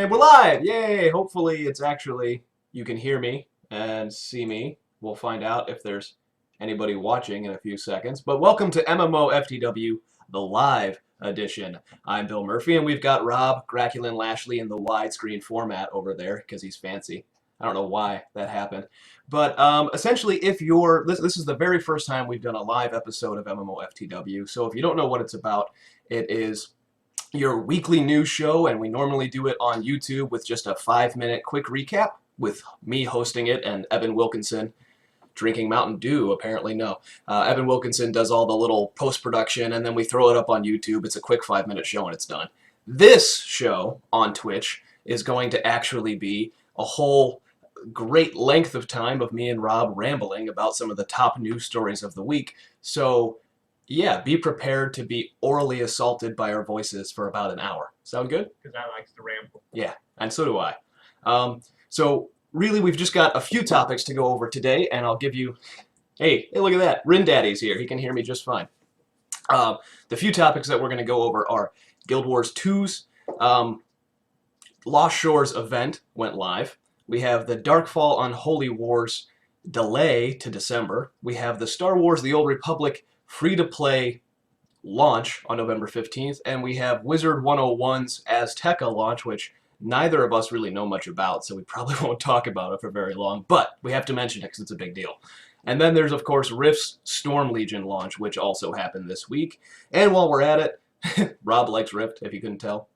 And we're live! Yay! Hopefully it's actually, you can hear me and see me. We'll find out if there's anybody watching in a few seconds. But welcome to MMOFTW, the live edition. I'm Bill Murphy, and we've got Rob, Gracula, and Lashley in the widescreen format over there, because he's fancy. I don't know why that happened. But essentially, if you're, this is the very first time we've done a live episode of MMOFTW, so if you don't know what it's about, it is your weekly news show, and we normally do it on YouTube with just a 5-minute quick recap with me hosting it and Evan Wilkinson drinking Mountain Dew, apparently. No. Evan Wilkinson does all the little post-production, and then we throw it up on YouTube. It's a quick 5-minute show, and it's done. This show on Twitch is going to actually be a whole great length of time of me and Rob rambling about some of the top news stories of the week. So yeah, be prepared to be orally assaulted by our voices for about an hour. Sound good? Because I like to ramble. Yeah, and so do I. So really, we've just got a few topics to go over today, and I'll give you... Hey, look at that. Rin Daddy's here. He can hear me just fine. The few topics that we're going to go over are Guild Wars 2's Lost Shores event went live. We have the Darkfall Unholy Wars delay to December. We have the Star Wars The Old Republic free-to-play launch on November 15th, and we have Wizard 101's Azteca launch, which neither of us really know much about, so we probably won't talk about it for very long, but we have to mention it because it's a big deal. And then there's, of course, Rift's Storm Legion launch, which also happened this week. And while we're at it, Rob likes Rift, if you couldn't tell.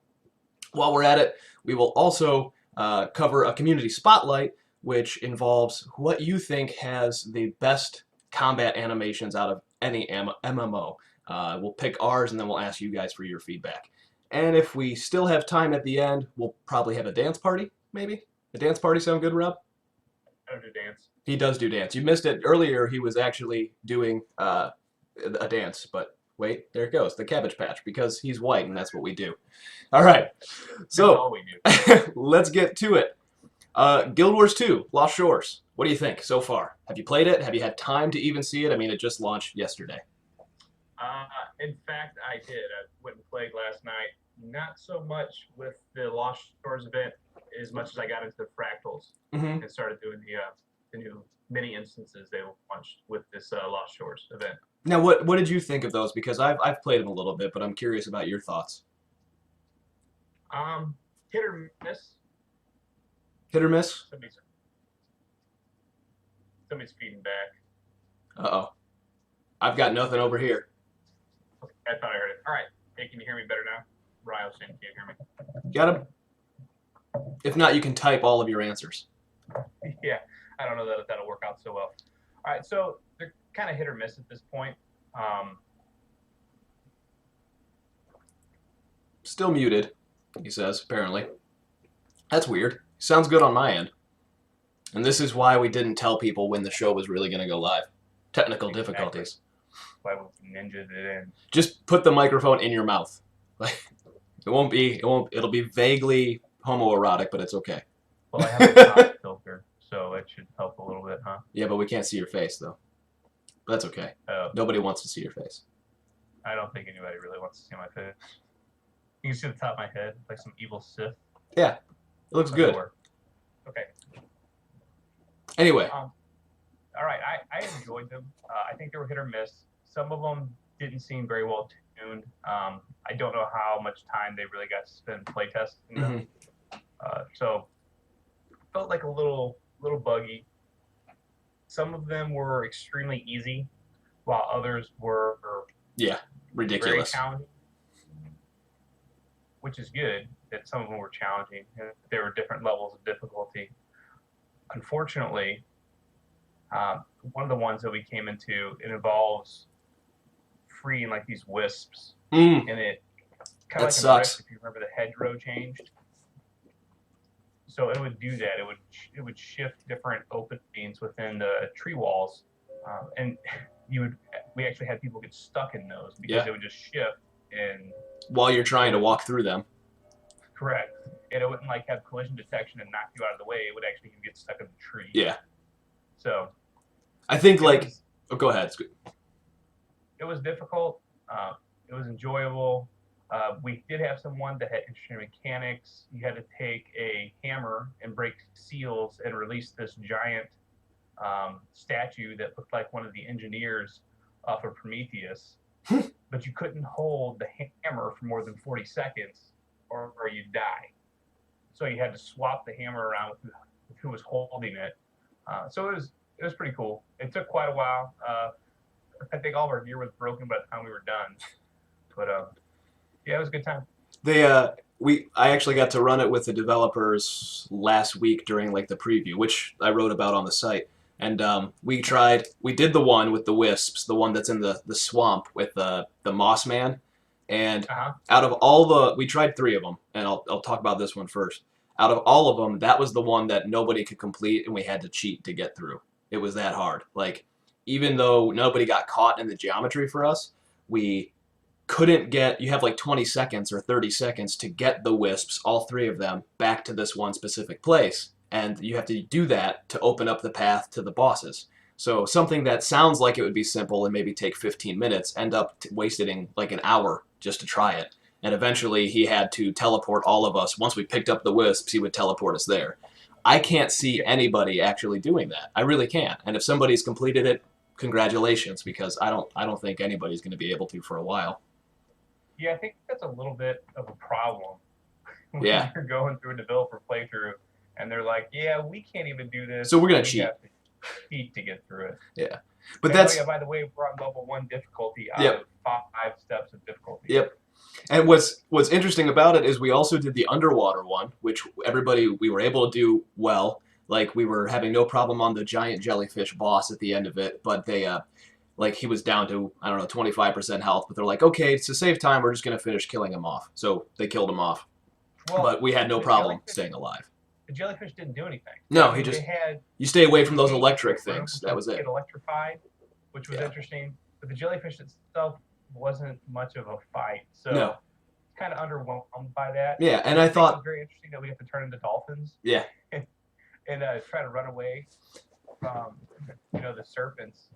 While we're at it, we will also cover a community spotlight, which involves what you think has the best combat animations out of any MMO. We'll pick ours, and then we'll ask you guys for your feedback. And if we still have time at the end, we'll probably have a dance party, maybe? A dance party sound good, Rob? I don't do dance. He does do dance. You missed it earlier. He was actually doing a dance, but wait, there it goes, the Cabbage Patch, because he's white, and that's what we do. All right, so That's all we do. let's get to it. Guild Wars 2, Lost Shores. What do you think so far? Have you played it? Have you had time to even see it? I mean, it just launched yesterday. In fact, I did. I went and played last night. Not so much with the Lost Shores event as much as I got into the Fractals and started doing the new mini instances they launched with this Lost Shores event. Now, what did you think of those? Because I've played them a little bit, but I'm curious about your thoughts. Hit or miss. Hit or miss? Somebody's feeding back. Uh-oh. I've got nothing over here. Okay, I thought I heard it. All right. Hey, can you hear me better now? Ryle saying, can you hear me? Got him? If not, you can type all of your answers. Yeah, I don't know that that'll work out so well. All right, so they're kind of hit or miss at this point. Still muted, he says, apparently. That's weird. Sounds good on my end. And this is why we didn't tell people when the show was really going to go live. Technical difficulties. Why we ninja'd it in. Just put the microphone in your mouth. It'll be vaguely homoerotic, but it's okay. Well, I have a pop filter, so it should help a little bit, huh? Yeah, but we can't see your face, though. But that's okay. Nobody wants to see your face. I don't think anybody really wants to see my face. You can see the top of my head, like some evil Sith. Yeah, it looks good. Okay. Anyway. All right, I enjoyed them. I think they were hit or miss. Some of them didn't seem very well tuned. I don't know how much time they really got to spend playtesting them. So felt like a little buggy. Some of them were extremely easy, while others were ridiculous. very challenging. Which is good that some of them were challenging. And there were different levels of difficulty. Unfortunately, one of the ones that we came into, it involves freeing like these wisps, and it kind of like sucks. If you remember, the hedgerow changed, so it would do that. It would shift different openings within the tree walls, and we actually had people get stuck in those because they would just shift and while you're trying to walk through them. Correct. And it wouldn't like have collision detection and knock you out of the way. It would actually get stuck in the tree. Yeah. So I think go ahead. It was difficult. It was enjoyable. We did have someone that had interesting mechanics. You had to take a hammer and break seals and release this giant statue that looked like one of the engineers off of Prometheus. But you couldn't hold the hammer for more than 40 seconds or you'd die. So you had to swap the hammer around with who was holding it. So it was pretty cool. It took quite a while. I think all of our gear was broken by the time we were done. But yeah, it was a good time. I actually got to run it with the developers last week during like the preview, which I wrote about on the site. And we did the one with the wisps, the one that's in the swamp with the Moss Man. And out of all we tried 3 of them, and I'll talk about this one first. Out of all of them, that was the one that nobody could complete, and we had to cheat to get through. It was that hard. Like, even though nobody got caught in the geometry for us, we couldn't get, you have like 20 seconds or 30 seconds to get the wisps, all 3 of them, back to this one specific place. And you have to do that to open up the path to the bosses. So something that sounds like it would be simple and maybe take 15 minutes end up wasting like an hour just to try it. And eventually he had to teleport all of us. Once we picked up the wisps, he would teleport us there. I can't see anybody actually doing that. I really can't. And if somebody's completed it, congratulations, because I don't think anybody's going to be able to for a while. Yeah, I think that's a little bit of a problem when Yeah. you're going through a developer playthrough and they're like, yeah, we can't even do this. So we're going to cheat. Have to cheat to get through it. Yeah. But and that's... Oh, yeah, by the way, we're on level 1 difficulty out Yep. of 5 steps of difficulty. Yep. And what's interesting about it is we also did the underwater one, which we were able to do well. Like, we were having no problem on the giant jellyfish boss at the end of it, but they, like, he was down to, I don't know, 25% health, but they're like, okay, to save time, we're just going to finish killing him off. So they killed him off. Well, but we had no problem staying alive. The jellyfish didn't do anything. No, he just... You stay away from those electric things. That was it. Get electrified, which was interesting. But the jellyfish itself wasn't much of a fight. So no. Kind of underwhelmed by that. Yeah, and I thought... It was very interesting that we have to turn into dolphins. Yeah. And try to run away from, the serpents.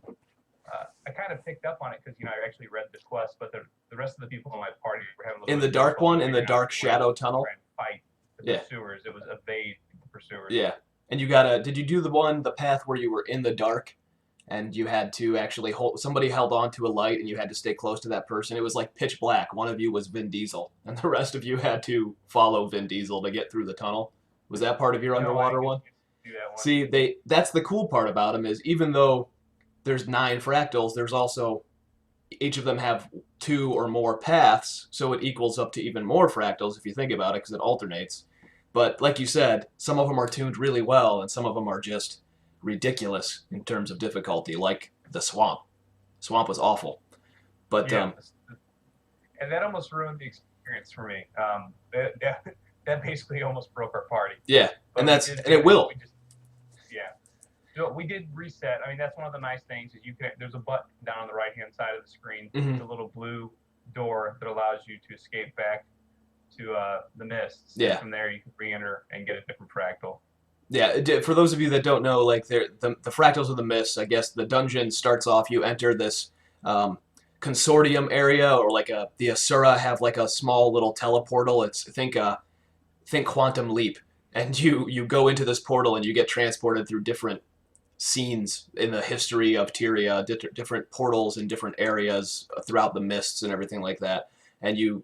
I kind of picked up on it because, I actually read the quest, but the rest of the people in my party were having a little in the dark one, in the dark shadow tunnel. Fight the pursuers. It was evade the pursuers. Yeah. And did you do the path where you were in the dark and you had to actually somebody held on to a light and you had to stay close to that person? It was like pitch black. One of you was Vin Diesel and the rest of you had to follow Vin Diesel to get through the tunnel. Was that part of your underwater one? Do that one? See, that's the cool part about them is even though there's 9 fractals, there's also, each of them have 2 or more paths, so it equals up to even more fractals if you think about it, because it alternates. But like you said, some of them are tuned really well, and some of them are just ridiculous in terms of difficulty, like the swamp. Swamp was awful. But and that almost ruined the experience for me. That basically almost broke our party. Yeah, but it will. So we did reset. I mean, that's one of the nice things is there's a button down on the right-hand side of the screen. Mm-hmm. It's a little blue door that allows you to escape back to the mists. Yeah. And from there, you can re-enter and get a different fractal. Yeah, for those of you that don't know, like the fractals of the mists, I guess the dungeon starts off, you enter this consortium area, or like the Asura have like a small little teleportal. It's think Quantum Leap, and you go into this portal and you get transported through different scenes in the history of Tyria, different portals in different areas throughout the mists and everything like that. And you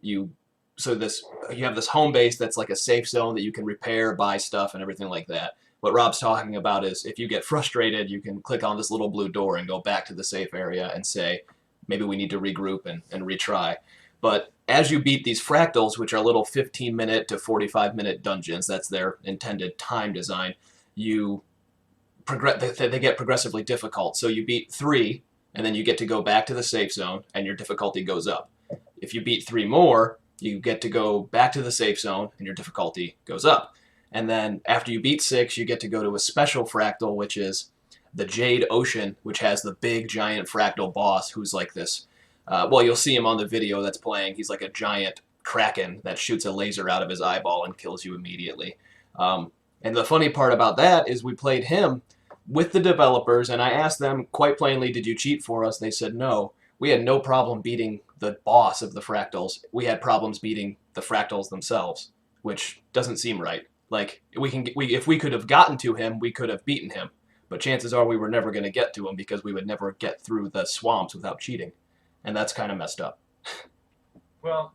have this home base that's like a safe zone that you can repair, buy stuff, and everything like that. What Rob's talking about is if you get frustrated, you can click on this little blue door and go back to the safe area and say, maybe we need to regroup and retry. But as you beat these fractals, which are little 15-minute to 45-minute dungeons, that's their intended time design, they get progressively difficult. So you beat 3, and then you get to go back to the safe zone, and your difficulty goes up. If you beat 3 more, you get to go back to the safe zone, and your difficulty goes up. And then after you beat 6, you get to go to a special fractal, which is the Jade Ocean, which has the big, giant fractal boss who's like this. Well, you'll see him on the video that's playing. He's like a giant kraken that shoots a laser out of his eyeball and kills you immediately. And the funny part about that is we played him with the developers, and I asked them quite plainly, did you cheat for us? They said no. We had no problem beating the boss of the fractals, we had problems beating the fractals themselves, which doesn't seem right. Like if we could have gotten to him, we could have beaten him. But chances are we were never going to get to him because we would never get through the swamps without cheating, and that's kind of messed up. Well,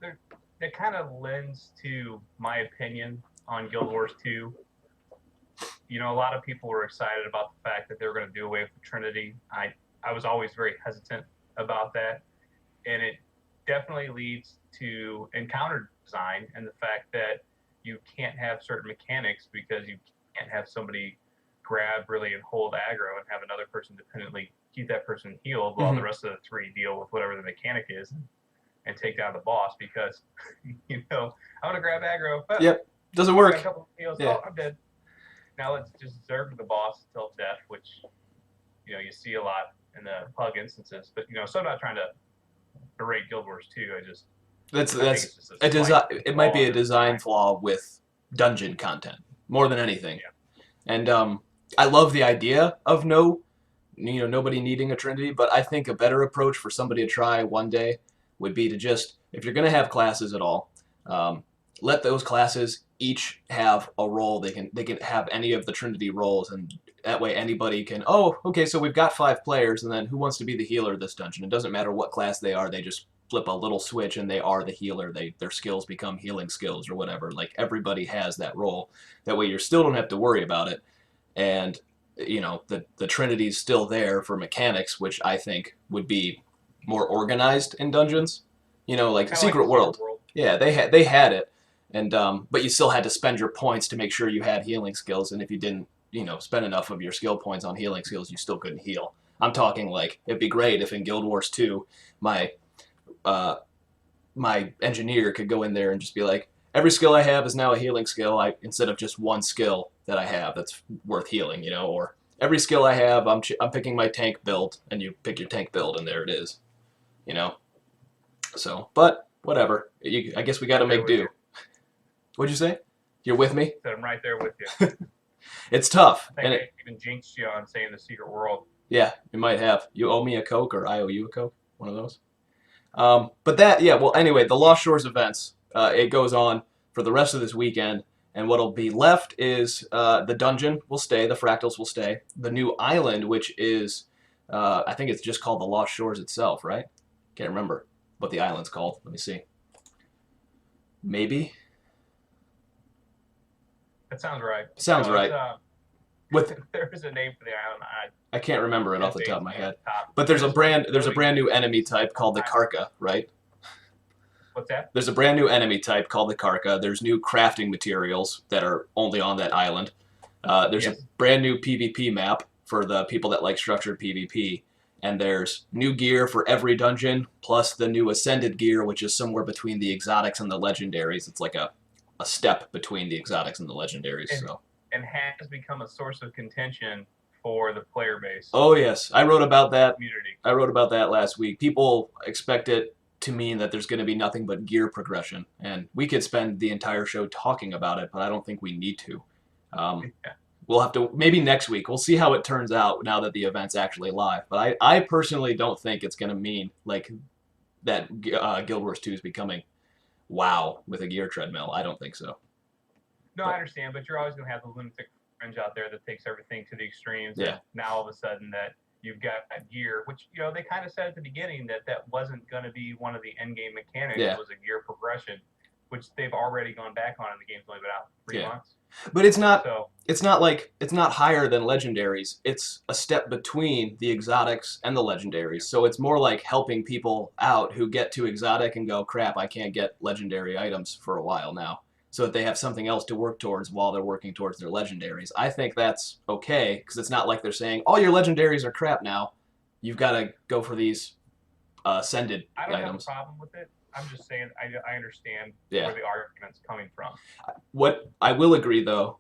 that kind of lends to my opinion on Guild Wars 2. You know, a lot of people were excited about the fact that they were going to do away with the Trinity. I was always very hesitant about that, and it definitely leads to encounter design and the fact that you can't have certain mechanics because you can't have somebody grab really and hold aggro and have another person dependently keep that person healed while the rest of the three deal with whatever the mechanic is and take down the boss because, you know, I want to grab aggro. But yep, doesn't work. A couple heals, yeah. Oh, I'm dead. Now let's just zerg the boss until death, which, you know, you see a lot in the pug instances. But, you know, so I'm not trying to berate Guild Wars 2. That's a design. It might be a design flaw with dungeon content more than anything. Yeah. And I love the idea of nobody needing a Trinity, but I think a better approach for somebody to try one day would be to just, if you're going to have classes at all, let those classes each have a role. They can have any of the Trinity roles, and that way anybody can, oh, okay, so we've got 5 players, and then who wants to be the healer of this dungeon? It doesn't matter what class they are, they just flip a little switch and they are the healer. Their skills become healing skills or whatever. Like, everybody has that role. That way you still don't have to worry about it. And, you know, the Trinity's still there for mechanics, which I think would be more organized in dungeons. You know, like Secret World. Yeah, they had it. And but you still had to spend your points to make sure you had healing skills, and if you didn't, you know, spend enough of your skill points on healing skills, you still couldn't heal. I'm talking like, it'd be great if in Guild Wars 2, my engineer could go in there and just be like, every skill I have is now a healing skill, instead of just one skill that I have that's worth healing, you know, or every skill I have, I'm picking my tank build, and you pick your tank build, and there it is, you know. So, but whatever. I guess we got to make do. What'd you say? You're with me? I'm right there with you. It's tough. I think I even jinxed you on saying the Secret World. Yeah, you might have. You owe me a Coke, or I owe you a Coke. One of those. But that, yeah, well, anyway, the Lost Shores events, it goes on for the rest of this weekend, and what'll be left is the dungeon will stay, the fractals will stay, the new island, which is, I think it's just called the Lost Shores itself, right? Can't remember what the island's called. Let me see. Maybe. That sounds right. Sounds right. There is a name for the island. I can't remember it off the top of my head. But there's a brand new enemy type called the Karka, right? What's that? There's a brand new enemy type called the Karka. There's new crafting materials that are only on that island. There's a brand new PvP map for the people that like structured PvP. And there's new gear for every dungeon, plus the new Ascended gear, which is somewhere between the exotics and the legendaries. It's like a step between the exotics and the legendaries. And has become a source of contention for the player base. Oh yes, I wrote about that. Community. I wrote about that last week. People expect it to mean that there's going to be nothing but gear progression, and we could spend the entire show talking about it, but I don't think we need to. We'll have to, maybe next week. We'll see how it turns out now that the event's actually live. But I personally don't think it's going to mean like that Guild Wars 2 is becoming WoW with a gear treadmill. I don't think so. No, I understand, but you're always going to have the lunatic fringe out there that takes everything to the extremes. Yeah. And now all of a sudden that you've got that gear, which, you know, they kind of said at the beginning that wasn't going to be one of the end game mechanics. Yeah. It was a gear progression, which they've already gone back on, and the game's only been out 3 months. But it's not. So, it's not higher than legendaries. It's a step between the exotics and the legendaries. So it's more like helping people out who get to exotic and go, crap, I can't get legendary items for a while now. So that they have something else to work towards while they're working towards their legendaries. I think that's okay, because it's not like they're saying, all your legendaries are crap now. You've got to go for these ascended items. I don't have a problem with it. I'm just saying I understand where the argument's coming from. What I will agree, though,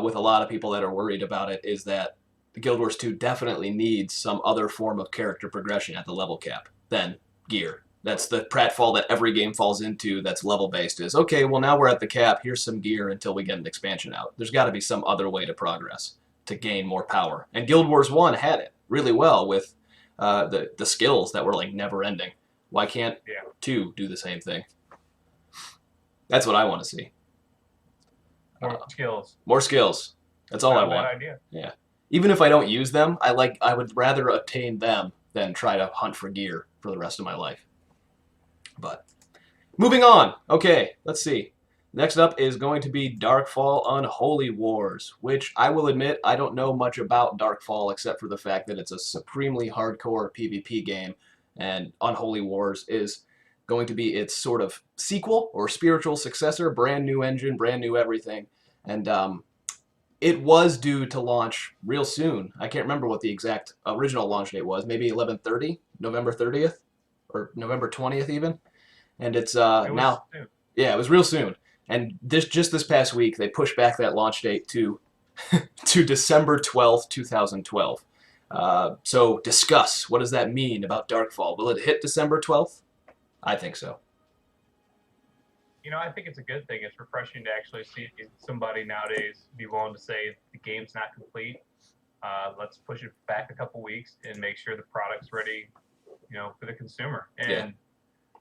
with a lot of people that are worried about it, is that the Guild Wars 2 definitely needs some other form of character progression at the level cap than gear. That's the pratfall that every game falls into that's level-based is, okay, well, now we're at the cap. Here's some gear until we get an expansion out. There's got to be some other way to progress to gain more power. And Guild Wars 1 had it really well with the skills that were, like, never-ending. Why can't Yeah. 2 do the same thing? That's what I want to see. More skills. More skills. That's all I Not a want. bad idea. Yeah. Even if I don't use them, I would rather obtain them than try to hunt for gear for the rest of my life. But moving on. Okay, let's see. Next up is going to be Darkfall Unholy Wars, which I will admit I don't know much about Darkfall except for the fact that it's a supremely hardcore PvP game, and Unholy Wars is going to be its sort of sequel or spiritual successor, brand new engine, brand new everything, and it was due to launch real soon. I can't remember what the exact original launch date was, maybe 11/30, November 30th, or November 20th even, and it's now, soon. yeah, it was real soon. And this past week, they pushed back that launch date to to December 12th, 2012. So discuss, what does that mean about Darkfall? Will it hit December 12th? I think so. I think it's a good thing. It's refreshing to actually see somebody nowadays be willing to say the game's not complete. Let's push it back a couple weeks and make sure the product's ready, for the consumer. And Yeah.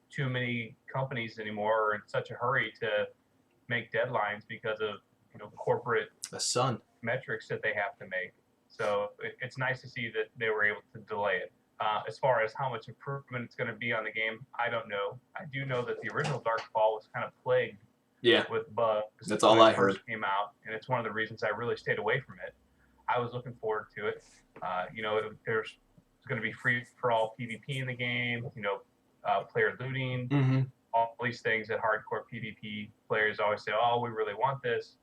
too many companies anymore are in such a hurry to make deadlines because of corporate The sun. metrics that they have to make. So it's nice to see that they were able to delay it. As far as how much improvement it's going to be on the game, I don't know. I do know that the original Darkfall was kind of plagued Yeah, with bugs. that's all when I it first heard. came out, and it's one of the reasons I really stayed away from it. I was looking forward to it. There's going to be free for all PvP in the game. Player looting, Mm-hmm. all these things that hardcore PvP players always say, "Oh, we really want this,"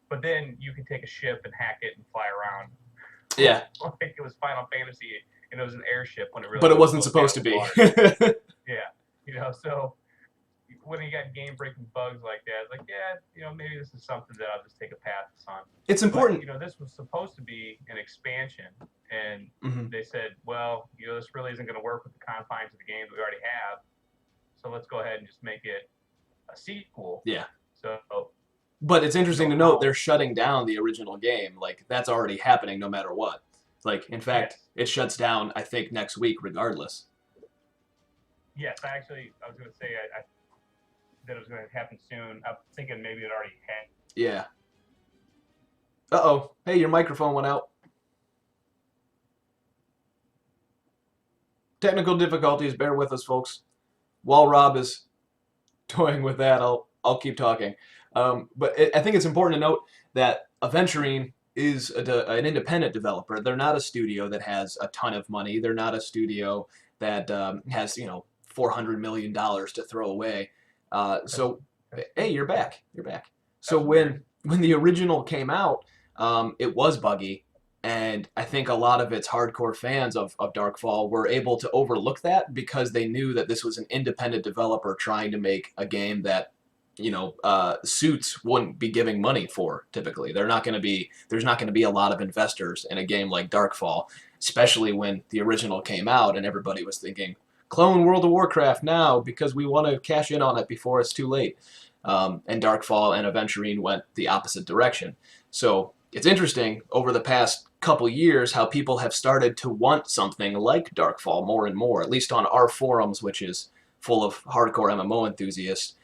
but then you can take a ship and hack it and fly around. Yeah, Like it was Final Fantasy, and it was an airship when it really. but it wasn't supposed to be. Yeah, so when you got game-breaking bugs like that, it's like, yeah, maybe this is something that I'll just take a pass on. It's important. But, this was supposed to be an expansion, and Mhm. they said, well, this really isn't going to work with the confines of the game that we already have, so let's go ahead and just make it a sequel. Yeah. So. But it's interesting to note they're shutting down the original game. Like, that's already happening no matter what. Like, in fact, It shuts down, I think, next week regardless. Yes, I was going to say that it was going to happen soon. I'm thinking maybe it already had. Yeah. Uh-oh. Hey, your microphone went out. Technical difficulties. Bear with us, folks. While Rob is toying with that, I'll keep talking. But I think it's important to note that Aventurine is an independent developer. They're not a studio that has a ton of money. They're not a studio that has $400 million to throw away. Hey, you're back. You're back. So when the original came out, it was buggy, and I think a lot of its hardcore fans of Darkfall were able to overlook that because they knew that this was an independent developer trying to make a game that suits wouldn't be giving money for typically. There's not going to be a lot of investors in a game like Darkfall, especially when the original came out and everybody was thinking, clone World of Warcraft now because we want to cash in on it before it's too late. And Darkfall and Aventurine went the opposite direction. So it's interesting over the past couple years how people have started to want something like Darkfall more and more, at least on our forums, which is full of hardcore MMO enthusiasts.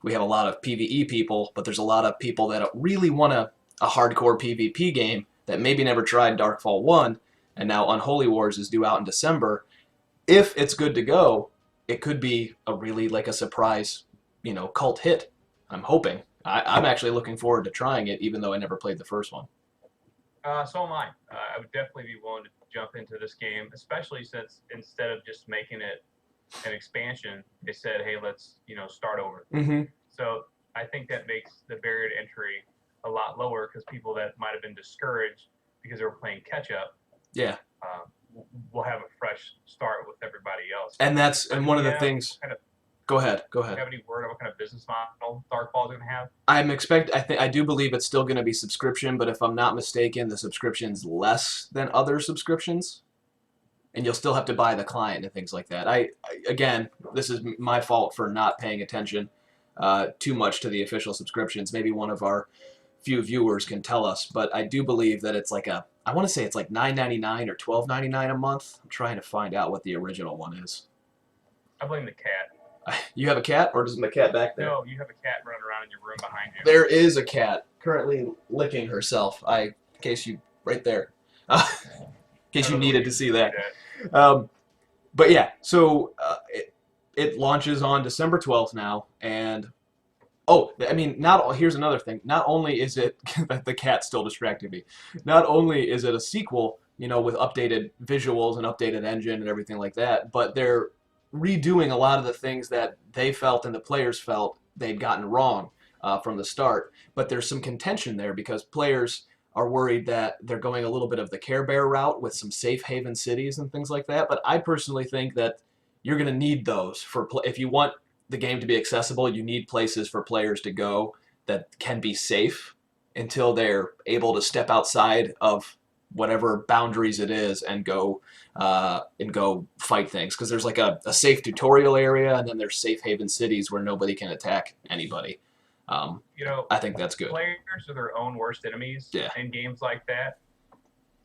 We have a lot of PvE people, but there's a lot of people that really want a hardcore PvP game that maybe never tried Darkfall 1, and now Unholy Wars is due out in December. If it's good to go, it could be a really a surprise, cult hit. I'm hoping. I'm actually looking forward to trying it, even though I never played the first one. So am I. I would definitely be willing to jump into this game, especially since instead of just making it an expansion, they said, hey, let's start over. Mm-hmm. So I think that makes the barrier to entry a lot lower because people that might have been discouraged because they were playing catch up, yeah, will have a fresh start with everybody else. And one of the things. Go ahead. Do you have any word on what kind of business model Darkfall is going to have? I do believe it's still going to be subscription, but if I'm not mistaken, the subscription's less than other subscriptions. And you'll still have to buy the client and things like that. Again, this is my fault for not paying attention too much to the official subscriptions. Maybe one of our few viewers can tell us, but I do believe that it's I want to say it's $9.99 or $12.99 a month. I'm trying to find out what the original one is. I blame the cat. You have a cat, or is the cat back there? No, you have a cat running around in your room behind you. There is a cat currently licking herself. In case you, right there. In case you needed to see that. But yeah, so it launches on December 12th now, and oh, I mean, here's another thing. Not only is it the cat still distracted me. Not only is it a sequel, with updated visuals and updated engine and everything like that, but they're redoing a lot of the things that they felt and the players felt they'd gotten wrong from the start. But there's some contention there because players are worried that they're going a little bit of the Care Bear route with some safe haven cities and things like that. But I personally think that you're going to need those if you want the game to be accessible. You need places for players to go that can be safe until they're able to step outside of whatever boundaries it is and go fight things. Because there's like a safe tutorial area, and then there's safe haven cities where nobody can attack anybody. I think that's good. Players are their own worst enemies in games like that.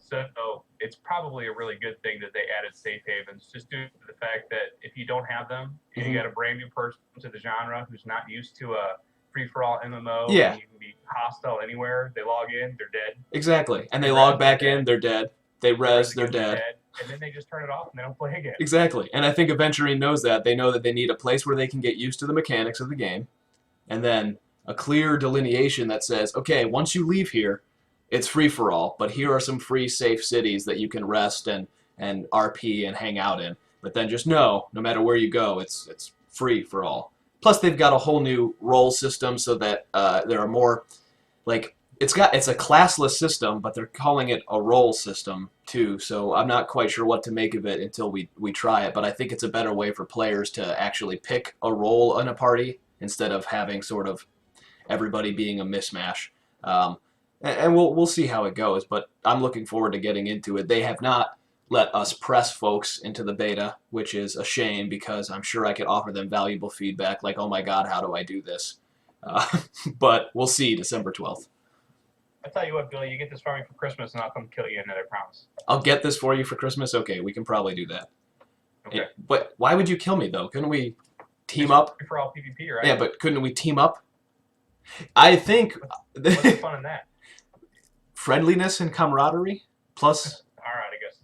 So it's probably a really good thing that they added safe havens, just due to the fact that if you don't have them, and you got a brand new person to the genre who's not used to a free-for-all MMO, and you can be hostile anywhere, they log in, they're dead. Exactly. And they log back in, they're dead. They res, they're dead. And then they just turn it off and they don't play again. Exactly. And I think Aventurine knows that. They know that they need a place where they can get used to the mechanics of the game, and then a clear delineation that says, okay, once you leave here, it's free for all, but here are some free safe cities that you can rest and RP and hang out in. But then just know, no matter where you go, it's free for all. Plus, they've got a whole new role system so that there are more, like, it's a classless system, but they're calling it a role system too. So I'm not quite sure what to make of it until we try it. But I think it's a better way for players to actually pick a role in a party instead of having sort of everybody being a mismatch. And we'll see how it goes, but I'm looking forward to getting into it. They have not let us press folks into the beta, which is a shame because I'm sure I could offer them valuable feedback like, oh my god, how do I do this? But we'll see December 12th. I tell you what, Billy, you get this for me for Christmas and I'll come kill you another promise. I'll get this for you for Christmas? Okay, we can probably do that. Okay. But why would you kill me, though? Couldn't we team up? For all PvP, right? Yeah, but couldn't we team up? I think... What's the fun in that? Friendliness and camaraderie, plus... All right, I guess.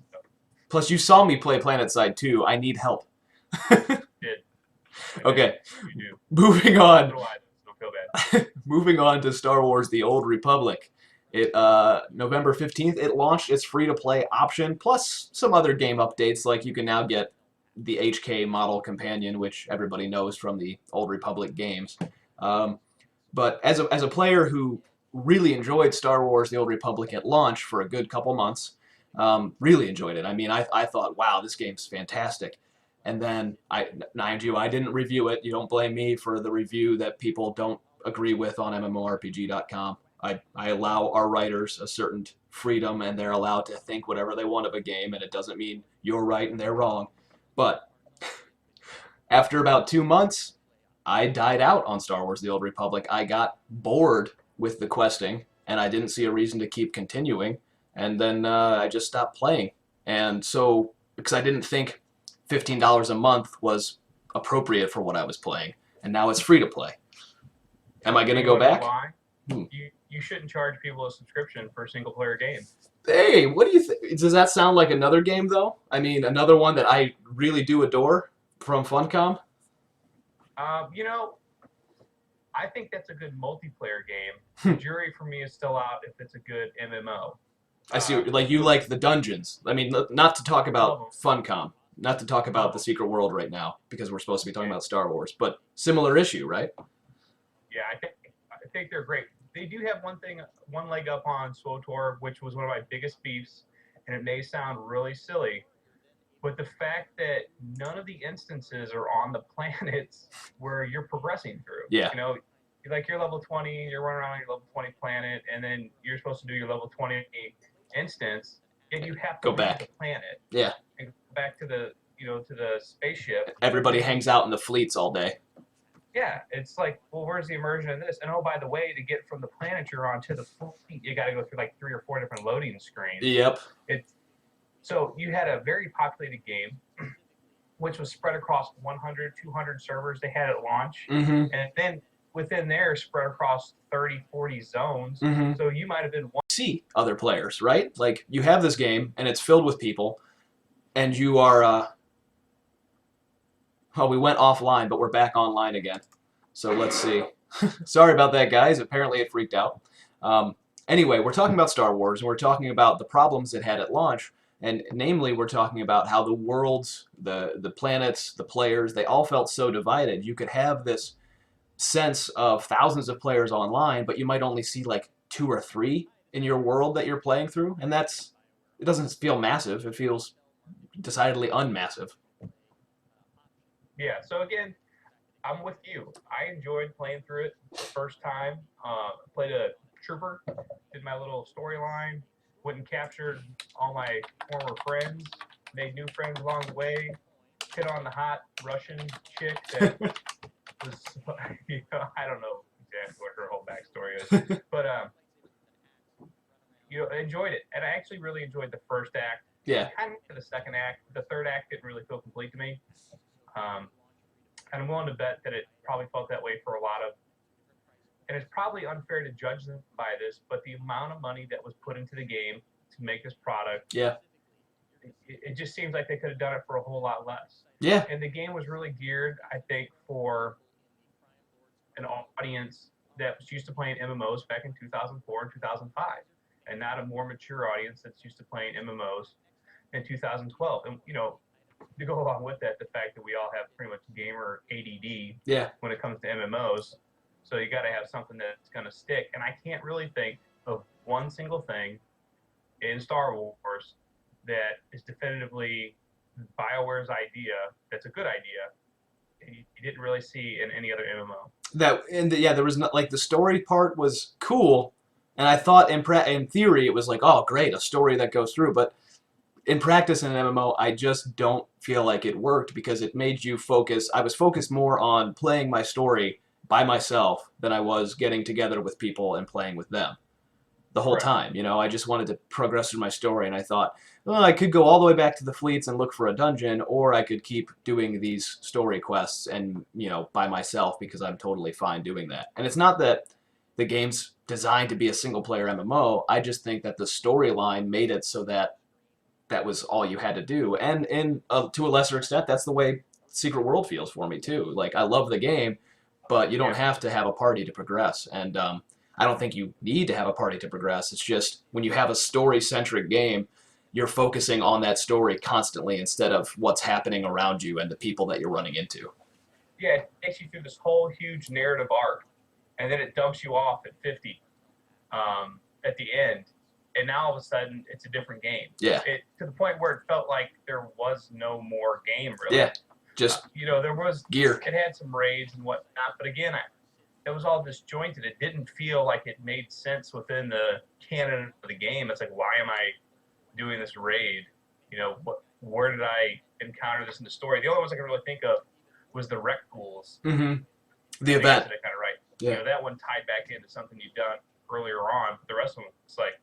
Plus, you saw me play PlanetSide 2. I need help. Did. Okay. You do. Moving on. Don't feel bad. Moving on to Star Wars: The Old Republic. It November 15th, it launched its free-to-play option, plus some other game updates, like you can now get the HK model companion, which everybody knows from the Old Republic games. But as a player who really enjoyed Star Wars: The Old Republic at launch for a good couple months, really enjoyed it. I mean, I thought, wow, this game's fantastic. And then, mind you, I didn't review it. You don't blame me for the review that people don't agree with on MMORPG.com. I allow our writers a certain freedom, and they're allowed to think whatever they want of a game, and it doesn't mean you're right and they're wrong. But after about 2 months, I died out on Star Wars: The Old Republic. I got bored with the questing, and I didn't see a reason to keep continuing, and then I just stopped playing. And so, because I didn't think $15 a month was appropriate for what I was playing, and now it's free to play. Am I going to go back? Why? You shouldn't charge people a subscription for a single-player game. Hey, what do you think? Does that sound like another game, though? I mean, another one that I really do adore from Funcom? You know, I think that's a good multiplayer game. The jury for me is still out if it's a good MMO. I see. Like, you like the dungeons. I mean, not to talk about Funcom. Not to talk about the Secret World right now, because we're supposed to be talking about Star Wars. But similar issue, right? Yeah, I think they're great. They do have one leg up on SWTOR, which was one of my biggest beefs, and it may sound really silly, but the fact that none of the instances are on the planets where you're progressing through. Yeah. You know, like you're level 20, you're running around on your level 20 planet, and then you're supposed to do your level 20 instance, and you have to go back to the planet. Yeah. And go back to the to the spaceship. Everybody hangs out in the fleets all day. Yeah, it's like, well, where's the immersion in this? And oh, by the way, to get from the planet you're on to the fleet, you got to go through like 3 or 4 different loading screens. Yep. So you had a very populated game. which was spread across 100, 200 servers they had at launch. Mm-hmm. And then within there, spread across 30, 40 zones. Mm-hmm. So you might have been one. See other players, right? Like, you have this game, and it's filled with people, and you are, oh, we went offline, but we're back online again. So let's see. Sorry about that, guys. Apparently it freaked out. Anyway, we're talking about Star Wars, and we're talking about the problems it had at launch, and namely, we're talking about how the worlds, the planets, the players, they all felt so divided. You could have this sense of thousands of players online, but you might only see like 2 or 3 in your world that you're playing through, and it doesn't feel massive. It feels decidedly unmassive. Yeah, so again, I'm with you. I enjoyed playing through it the first time. Played a trooper, did my little storyline, went and captured all my former friends, made new friends along the way, hit on the hot Russian chick that was, I don't know exactly what her whole backstory is, but I enjoyed it, and I actually really enjoyed the first act. Yeah. Kind of the second act. The third act didn't really feel complete to me. And I'm willing to bet that it probably felt that way for a lot of, and it's probably unfair to judge them by this, but the amount of money that was put into the game to make this product, yeah, it just seems like they could have done it for a whole lot less. Yeah. And the game was really geared, I think, for an audience that was used to playing MMOs back in 2004 and 2005, and not a more mature audience that's used to playing MMOs in 2012. And, to go along with that, the fact that we all have pretty much gamer ADD Yeah. when it comes to MMOs. So you got to have something that's going to stick. And I can't really think of one single thing in Star Wars that is definitively BioWare's idea that's a good idea. You didn't really see in any other MMO. There was not, like, the story part was cool, and I thought in theory it was like, oh great, a story that goes through, but in practice in an MMO, I just don't feel like it worked because it made you focus. I was focused more on playing my story by myself than I was getting together with people and playing with them the whole time. I just wanted to progress through my story, and I thought, well, I could go all the way back to the fleets and look for a dungeon, or I could keep doing these story quests and, by myself, because I'm totally fine doing that. And it's not that the game's designed to be a single-player MMO. I just think that the storyline made it so that was all you had to do. And to a lesser extent, that's the way Secret World feels for me, too. Like, I love the game, but you don't have to have a party to progress. And I don't think you need to have a party to progress. It's just when you have a story-centric game, you're focusing on that story constantly instead of what's happening around you and the people that you're running into. Yeah, it takes you through this whole huge narrative arc, and then it dumps you off at 50 at the end. And now all of a sudden, it's a different game. Yeah. To the point where it felt like there was no more game, really. Yeah, just there was gear. It had some raids and whatnot, but again, it was all disjointed. It didn't feel like it made sense within the canon of the game. It's like, why am I doing this raid? Where did I encounter this in the story? The only ones I can really think of was the Wreck Ghouls. Mm-hmm. The event. Kind of right. Yeah. That one tied back into something you've done earlier on. But the rest of them, it's like,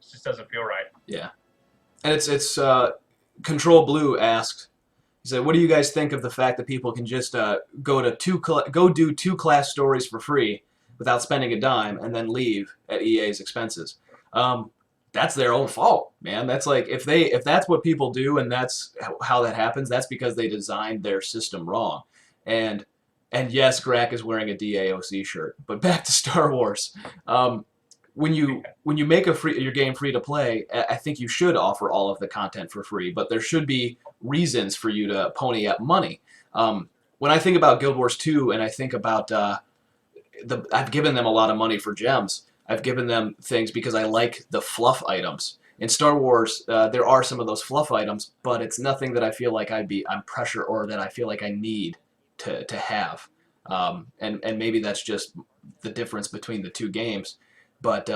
it just doesn't feel right. Yeah. And it's Control Blue asked, he said, what do you guys think of the fact that people can just go do 2 class stories for free without spending a dime and then leave at EA's expenses? That's their own fault, man. That's like, if that's what people do and that's how that happens, that's because they designed their system wrong. And yes, Grack is wearing a DAOC shirt, but back to Star Wars. When you make your game free to play, I think you should offer all of the content for free, but there should be reasons for you to pony up money. When I think about Guild Wars 2 and I think about I've given them a lot of money for gems. I've given them things because I like the fluff items. In Star Wars, there are some of those fluff items, but it's nothing that I feel like I'm pressure or that I feel like I need to have. And maybe that's just the difference between the two games. But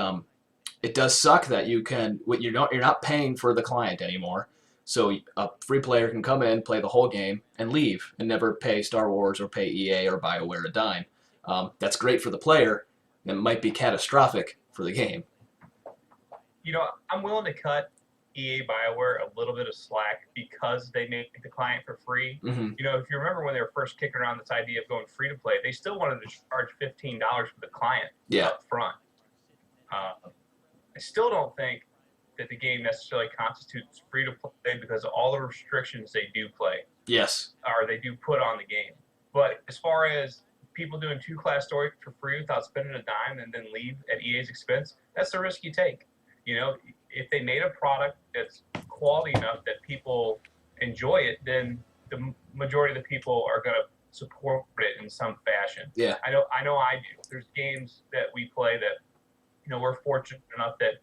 it does suck that you're not paying for the client anymore. So a free player can come in, play the whole game, and leave, and never pay Star Wars or pay EA or BioWare a dime. That's great for the player. It might be catastrophic for the game. I'm willing to cut EA BioWare a little bit of slack because they make the client for free. Mm-hmm. You know, if you remember when they were first kicking around this idea of going free to play, they still wanted to charge $15 for the client up front. I still don't think that the game necessarily constitutes free to play because of all the restrictions they do play. Yes. Or they do put on the game. But as far as people doing 2-class story for free without spending a dime and then leave at EA's expense, that's the risk you take. You know, if they made a product that's quality enough that people enjoy it, then the majority of the people are going to support it in some fashion. Yeah. I know I do. There's games that we play that, you know, we're fortunate enough that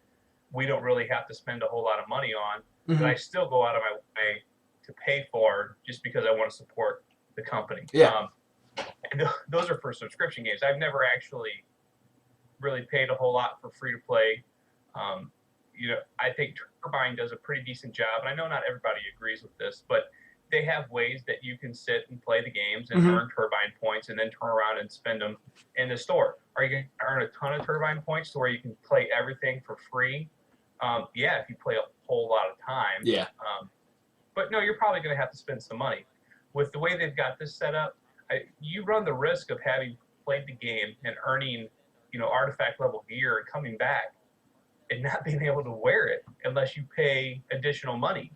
we don't really have to spend a whole lot of money on, but I still go out of my way to pay for just because I want to support the company. Yeah. And those are for subscription games. I've never actually really paid a whole lot for free to play. You know, I think Turbine does a pretty decent job, and I know not everybody agrees with this, but they have ways that you can sit and play the games and earn Turbine points and then turn around and spend them in the store. Are you going to earn a ton of Turbine points to where you can play everything for free? Yeah, if you play a whole lot of time. Yeah. But no, you're probably going to have to spend some money. With the way they've got this set up, you run the risk of having played the game and earning, you know, artifact level gear and coming back and not being able to wear it unless you pay additional money.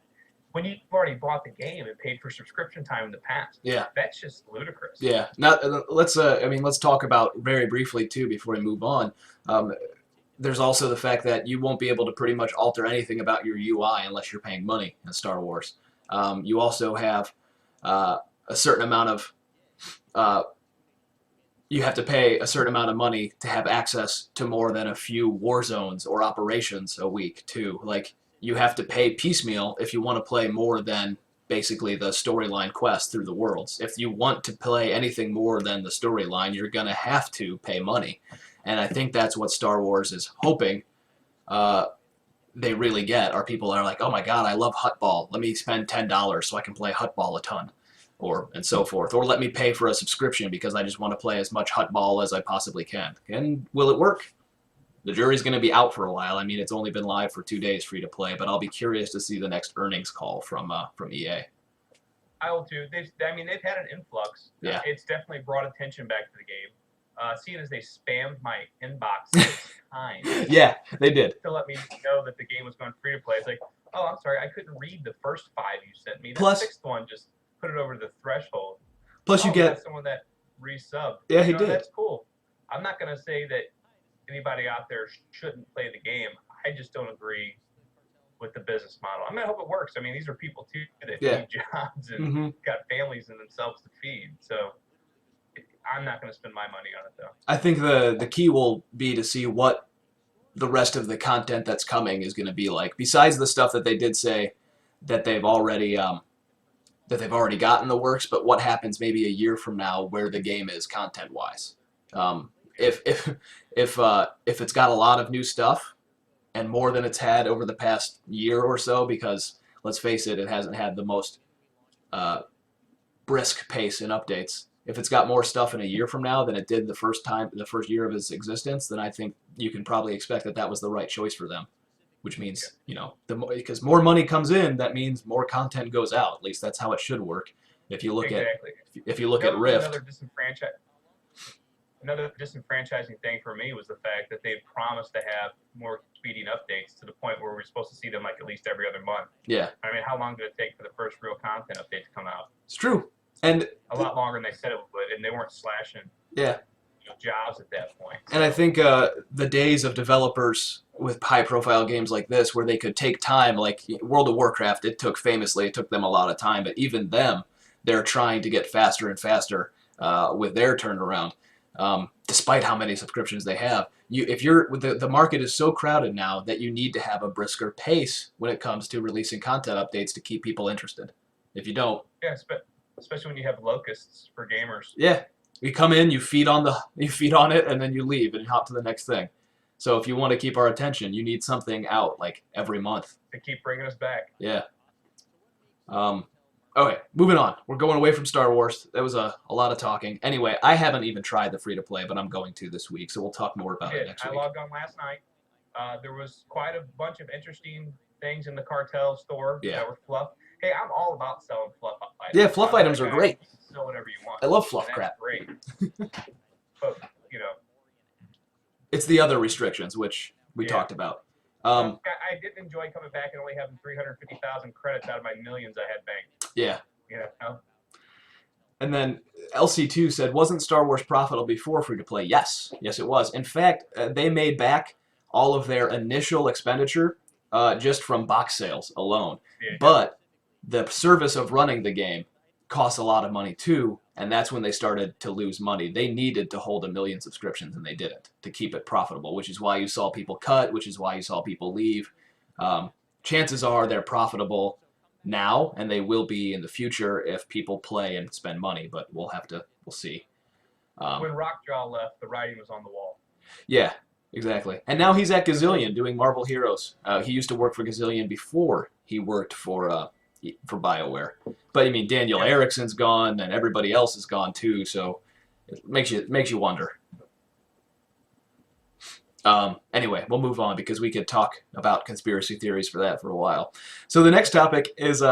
When you've already bought the game and paid for subscription time in the past, that's just ludicrous. Yeah. Now let's talk about very briefly too before we move on. There's also the fact that you won't be able to pretty much alter anything about your UI unless you're paying money in Star Wars. You also have a certain amount of you have to pay a certain amount of money to have access to more than a few war zones or operations a week too. Like, you have to pay piecemeal if you want to play more than basically the storyline quest through the worlds. If you want to play anything more than the storyline, you're going to have to pay money. And I think that's what Star Wars is hoping they really get, are people are like, oh my god, I love Hutball. Let me spend $10 so I can play Hutball a ton, and so forth. Or let me pay for a subscription because I just want to play as much Hutball as I possibly can. And will it work? The jury's going to be out for a while. I mean, it's only been live for 2 days free to play, but I'll be curious to see the next earnings call from EA. I will too. They've had an influx. Yeah. It's definitely brought attention back to the game. Seeing as they spammed my inbox 6 times. Yeah, they did. To let me know that the game was going free to play. It's like, oh, I'm sorry, I couldn't read the first 5 you sent me. The 6th one just put it over the threshold. Plus, you get someone that resubbed. Yeah, he did. That's cool. I'm not going to say that anybody out there shouldn't play the game. I just don't agree with the business model. I mean, I hope it works. I mean, these are people too that need jobs and got families and themselves to feed. So I'm not going to spend my money on it, though. I think the key will be to see what the rest of the content that's coming is going to be like. Besides the stuff that they did say that they've already got in the works, but what happens maybe a year from now where the game is content-wise. If it's got a lot of new stuff and more than it's had over the past year or so, because let's face it, it hasn't had the most brisk pace in updates. If it's got more stuff in a year from now than it did the first year of its existence, then I think you can probably expect that was the right choice for them. Which means, you know, because more money comes in, that means more content goes out. At least that's how it should work. If you look at Rift. Another disenfranchising thing for me was the fact that they promised to have more speeding updates to the point where we're supposed to see them like at least every other month. Yeah. I mean, how long did it take for the first real content update to come out? It's true. And a lot longer than they said it would, and they weren't slashing jobs at that point. So. And I think the days of developers with high-profile games like this where they could take time, like World of Warcraft, it took them a lot of time, but even them, they're trying to get faster and faster with their turnaround. Despite how many subscriptions they have, the market is so crowded now that you need to have a brisker pace when it comes to releasing content updates to keep people interested. If you don't, especially when you have locusts for gamers. Yeah, you come in, you feed on it, and then you leave and hop to the next thing. So if you want to keep our attention, you need something out like every month to keep bringing us back. Yeah. Okay, moving on. We're going away from Star Wars. That was a lot of talking. Anyway, I haven't even tried the free-to-play, but I'm going to this week, so we'll talk more about it next week. I logged on last night. There was quite a bunch of interesting things in the cartel store Yeah. that were fluff. Hey, I'm all about selling fluff items. Yeah, fluff items are great. Sell whatever you want. I love fluff and crap. That's great. But, you know. It's the other restrictions, which we talked about. I did enjoy coming back and only having 350,000 credits out of my millions I had banked. Yeah. You know? And then LC2 said, wasn't Star Wars profitable before free-to-play? Yes. Yes, it was. In fact, they made back all of their initial expenditure just from box sales alone. Yeah, but the service of running the game costs a lot of money too, and that's when they started to lose money. They needed to hold 1 million subscriptions, and they didn't, to keep it profitable, which is why you saw people cut, which is why you saw people leave. Chances are they're profitable now, and they will be in the future if people play and spend money, but we'll see. When Rockjaw left, the writing was on the wall. Yeah, exactly. And now he's at Gazillion doing Marvel Heroes. He used to work for Gazillion before he worked for BioWare. But I mean, Daniel Erickson's gone, and everybody else is gone too. So it makes you wonder. Anyway, we'll move on because we could talk about conspiracy theories for a while. So the next topic is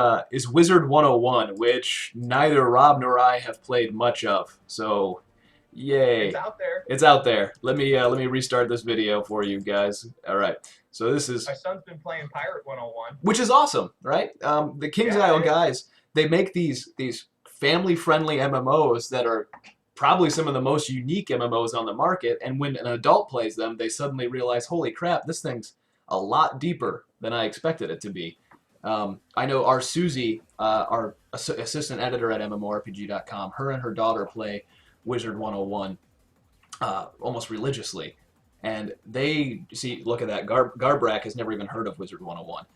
Wizard 101, which neither Rob nor I have played much of. So, yay! It's out there. It's out there. Let me restart this video for you guys. All right. So this is. My son's been playing Pirate 101, which is awesome, right? The King's Isle guys, they make these family-friendly MMOs that are probably some of the most unique MMOs on the market, and when an adult plays them, they suddenly realize, holy crap, this thing's a lot deeper than I expected it to be. I know our Susie, our assistant editor at MMORPG.com, her and her daughter play Wizard 101 almost religiously. And they, see, look at that, Garbrak has never even heard of Wizard 101.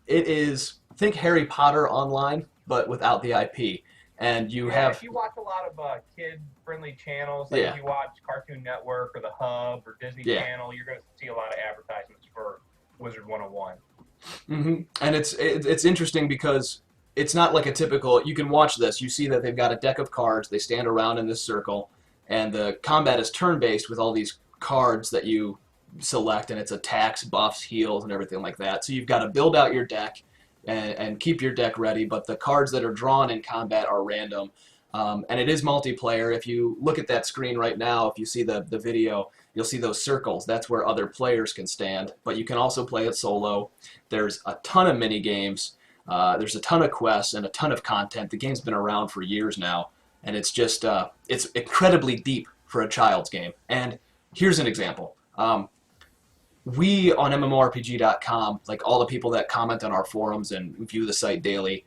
It is, think Harry Potter online, but without the IP. And you have... If you watch a lot of kid-friendly channels, like if you watch Cartoon Network or The Hub or Disney Channel, you're going to see a lot of advertisements for Wizard 101. Mm-hmm. And it's interesting because it's not like a typical... You can watch this. You see that they've got a deck of cards. They stand around in this circle. And the combat is turn-based with all these cards that you select, and it's attacks, buffs, heals, and everything like that. So you've got to build out your deck and keep your deck ready, but the cards that are drawn in combat are random. And it is multiplayer. If you look at that screen right now, if you see the video, you'll see those circles. That's where other players can stand, but you can also play it solo. There's a ton of mini-games. There's a ton of quests and a ton of content. The game's been around for years now, and it's just it's incredibly deep for a child's game. And here's an example. We on MMORPG.com, like all the people that comment on our forums and view the site daily,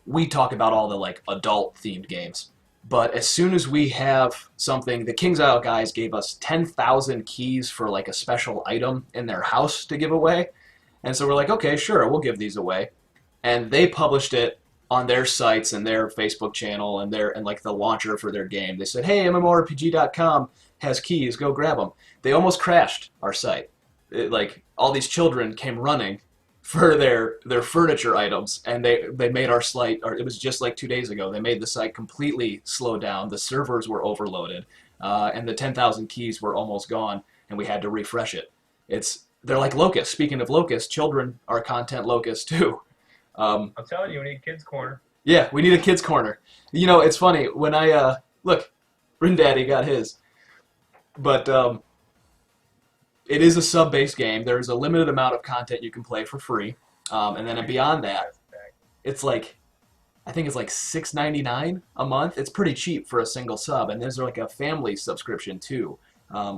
we talk about all the like adult-themed games. But as soon as we have something, the King's Isle guys gave us 10,000 keys for like a special item in their house to give away. And so we're like, okay, sure, we'll give these away. And they published it on their sites and their Facebook channel and like the launcher for their game. They said, hey, MMORPG.com has keys, go grab them. They almost crashed our site. Like all these children came running for their furniture items, and they made our site, or it was just like 2 days ago, they made the site completely slow down. The servers were overloaded, and the 10,000 keys were almost gone, and we had to refresh it. They're like locusts. Speaking of locusts, children are content locusts too. I'm telling you, we need Kids Corner. Yeah, we need a Kids Corner. You know, it's funny, when I, look, Rin Daddy got his, but, it is a sub-based game. There's a limited amount of content you can play for free. And then beyond that, it's like, I think it's like $6.99 a month. It's pretty cheap for a single sub. And there's like a family subscription too,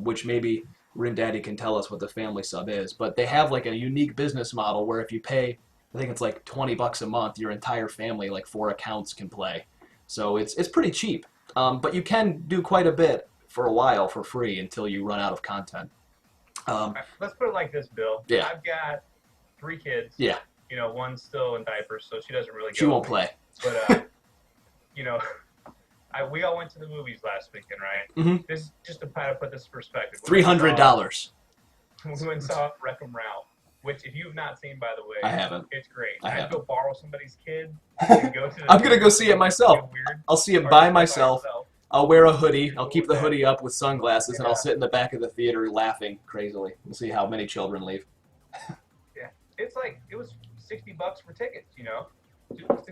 which maybe Rin Daddy can tell us what the family sub is. But they have like a unique business model where if you pay, I think it's like $20 a month, your entire family, like 4 accounts, can play. So it's pretty cheap. But you can do quite a bit for a while for free until you run out of content. Let's put it like this, Bill. Yeah. I've got 3 kids. Yeah. You know, one's still in diapers, so she doesn't really go. She won't play. But, you know, we all went to the movies last weekend, right? Mm-hmm. This is just to kind of put this in perspective. $300. We went and saw Wreck-'em Ralph, which if you've not seen, by the way, I haven't. It's great. I I'd go borrow somebody's kid. I'm going to go see it myself. I'll see it by myself. I'll wear a hoodie. I'll keep the hoodie up with sunglasses, and I'll sit in the back of the theater laughing crazily. We'll see how many children leave. Yeah, it's like, it was $60 for tickets, you know.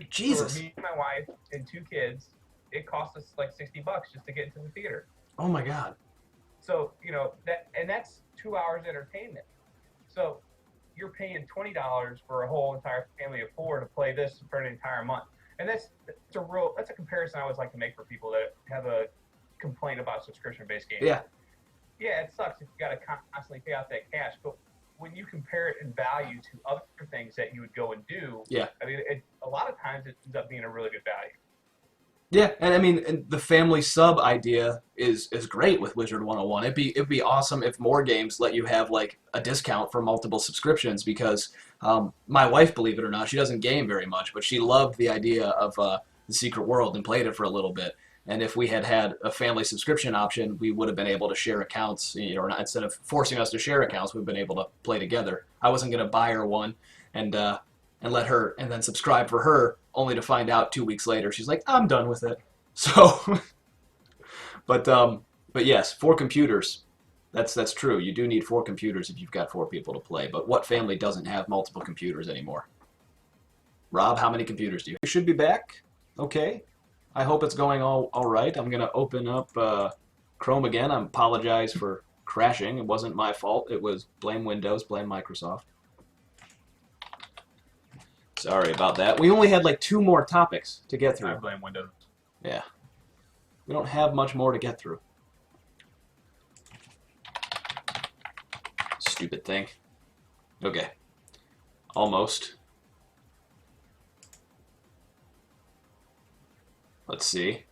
Jesus. For me, my wife, and 2 kids, it cost us like $60 just to get into the theater. Oh my God. So, you know, that's 2 hours entertainment. So you're paying $20 for a whole entire family of 4 to play this for an entire month. And that's a comparison I always like to make for people that have a complaint about subscription-based games. Yeah. Yeah, it sucks if you got to constantly pay out that cash, but when you compare it in value to other things that you would go and do, yeah, I mean, a lot of times it ends up being a really good value. Yeah, and I mean, and the family sub idea is great with Wizard 101. It'd be awesome if more games let you have like a discount for multiple subscriptions because my wife, believe it or not, she doesn't game very much, but she loved the idea of the Secret World and played it for a little bit. And if we had a family subscription option, we would have been able to share accounts. You know, instead of forcing us to share accounts, we've been able to play together. I wasn't going to buy her one and let her and then subscribe for her, only to find out 2 weeks later she's like, I'm done with it. So, but yes, 4 computers. That's true. You do need 4 computers if you've got 4 people to play. But what family doesn't have multiple computers anymore? Rob, how many computers do you? You should be back. Okay. I hope it's going all right. I'm gonna open up Chrome again. I apologize for crashing. It wasn't my fault. It was blame Windows, blame Microsoft. Sorry about that. We only had like 2 more topics to get through. I blame Windows. Yeah. We don't have much more to get through. Stupid thing. Okay. Almost. Let's see.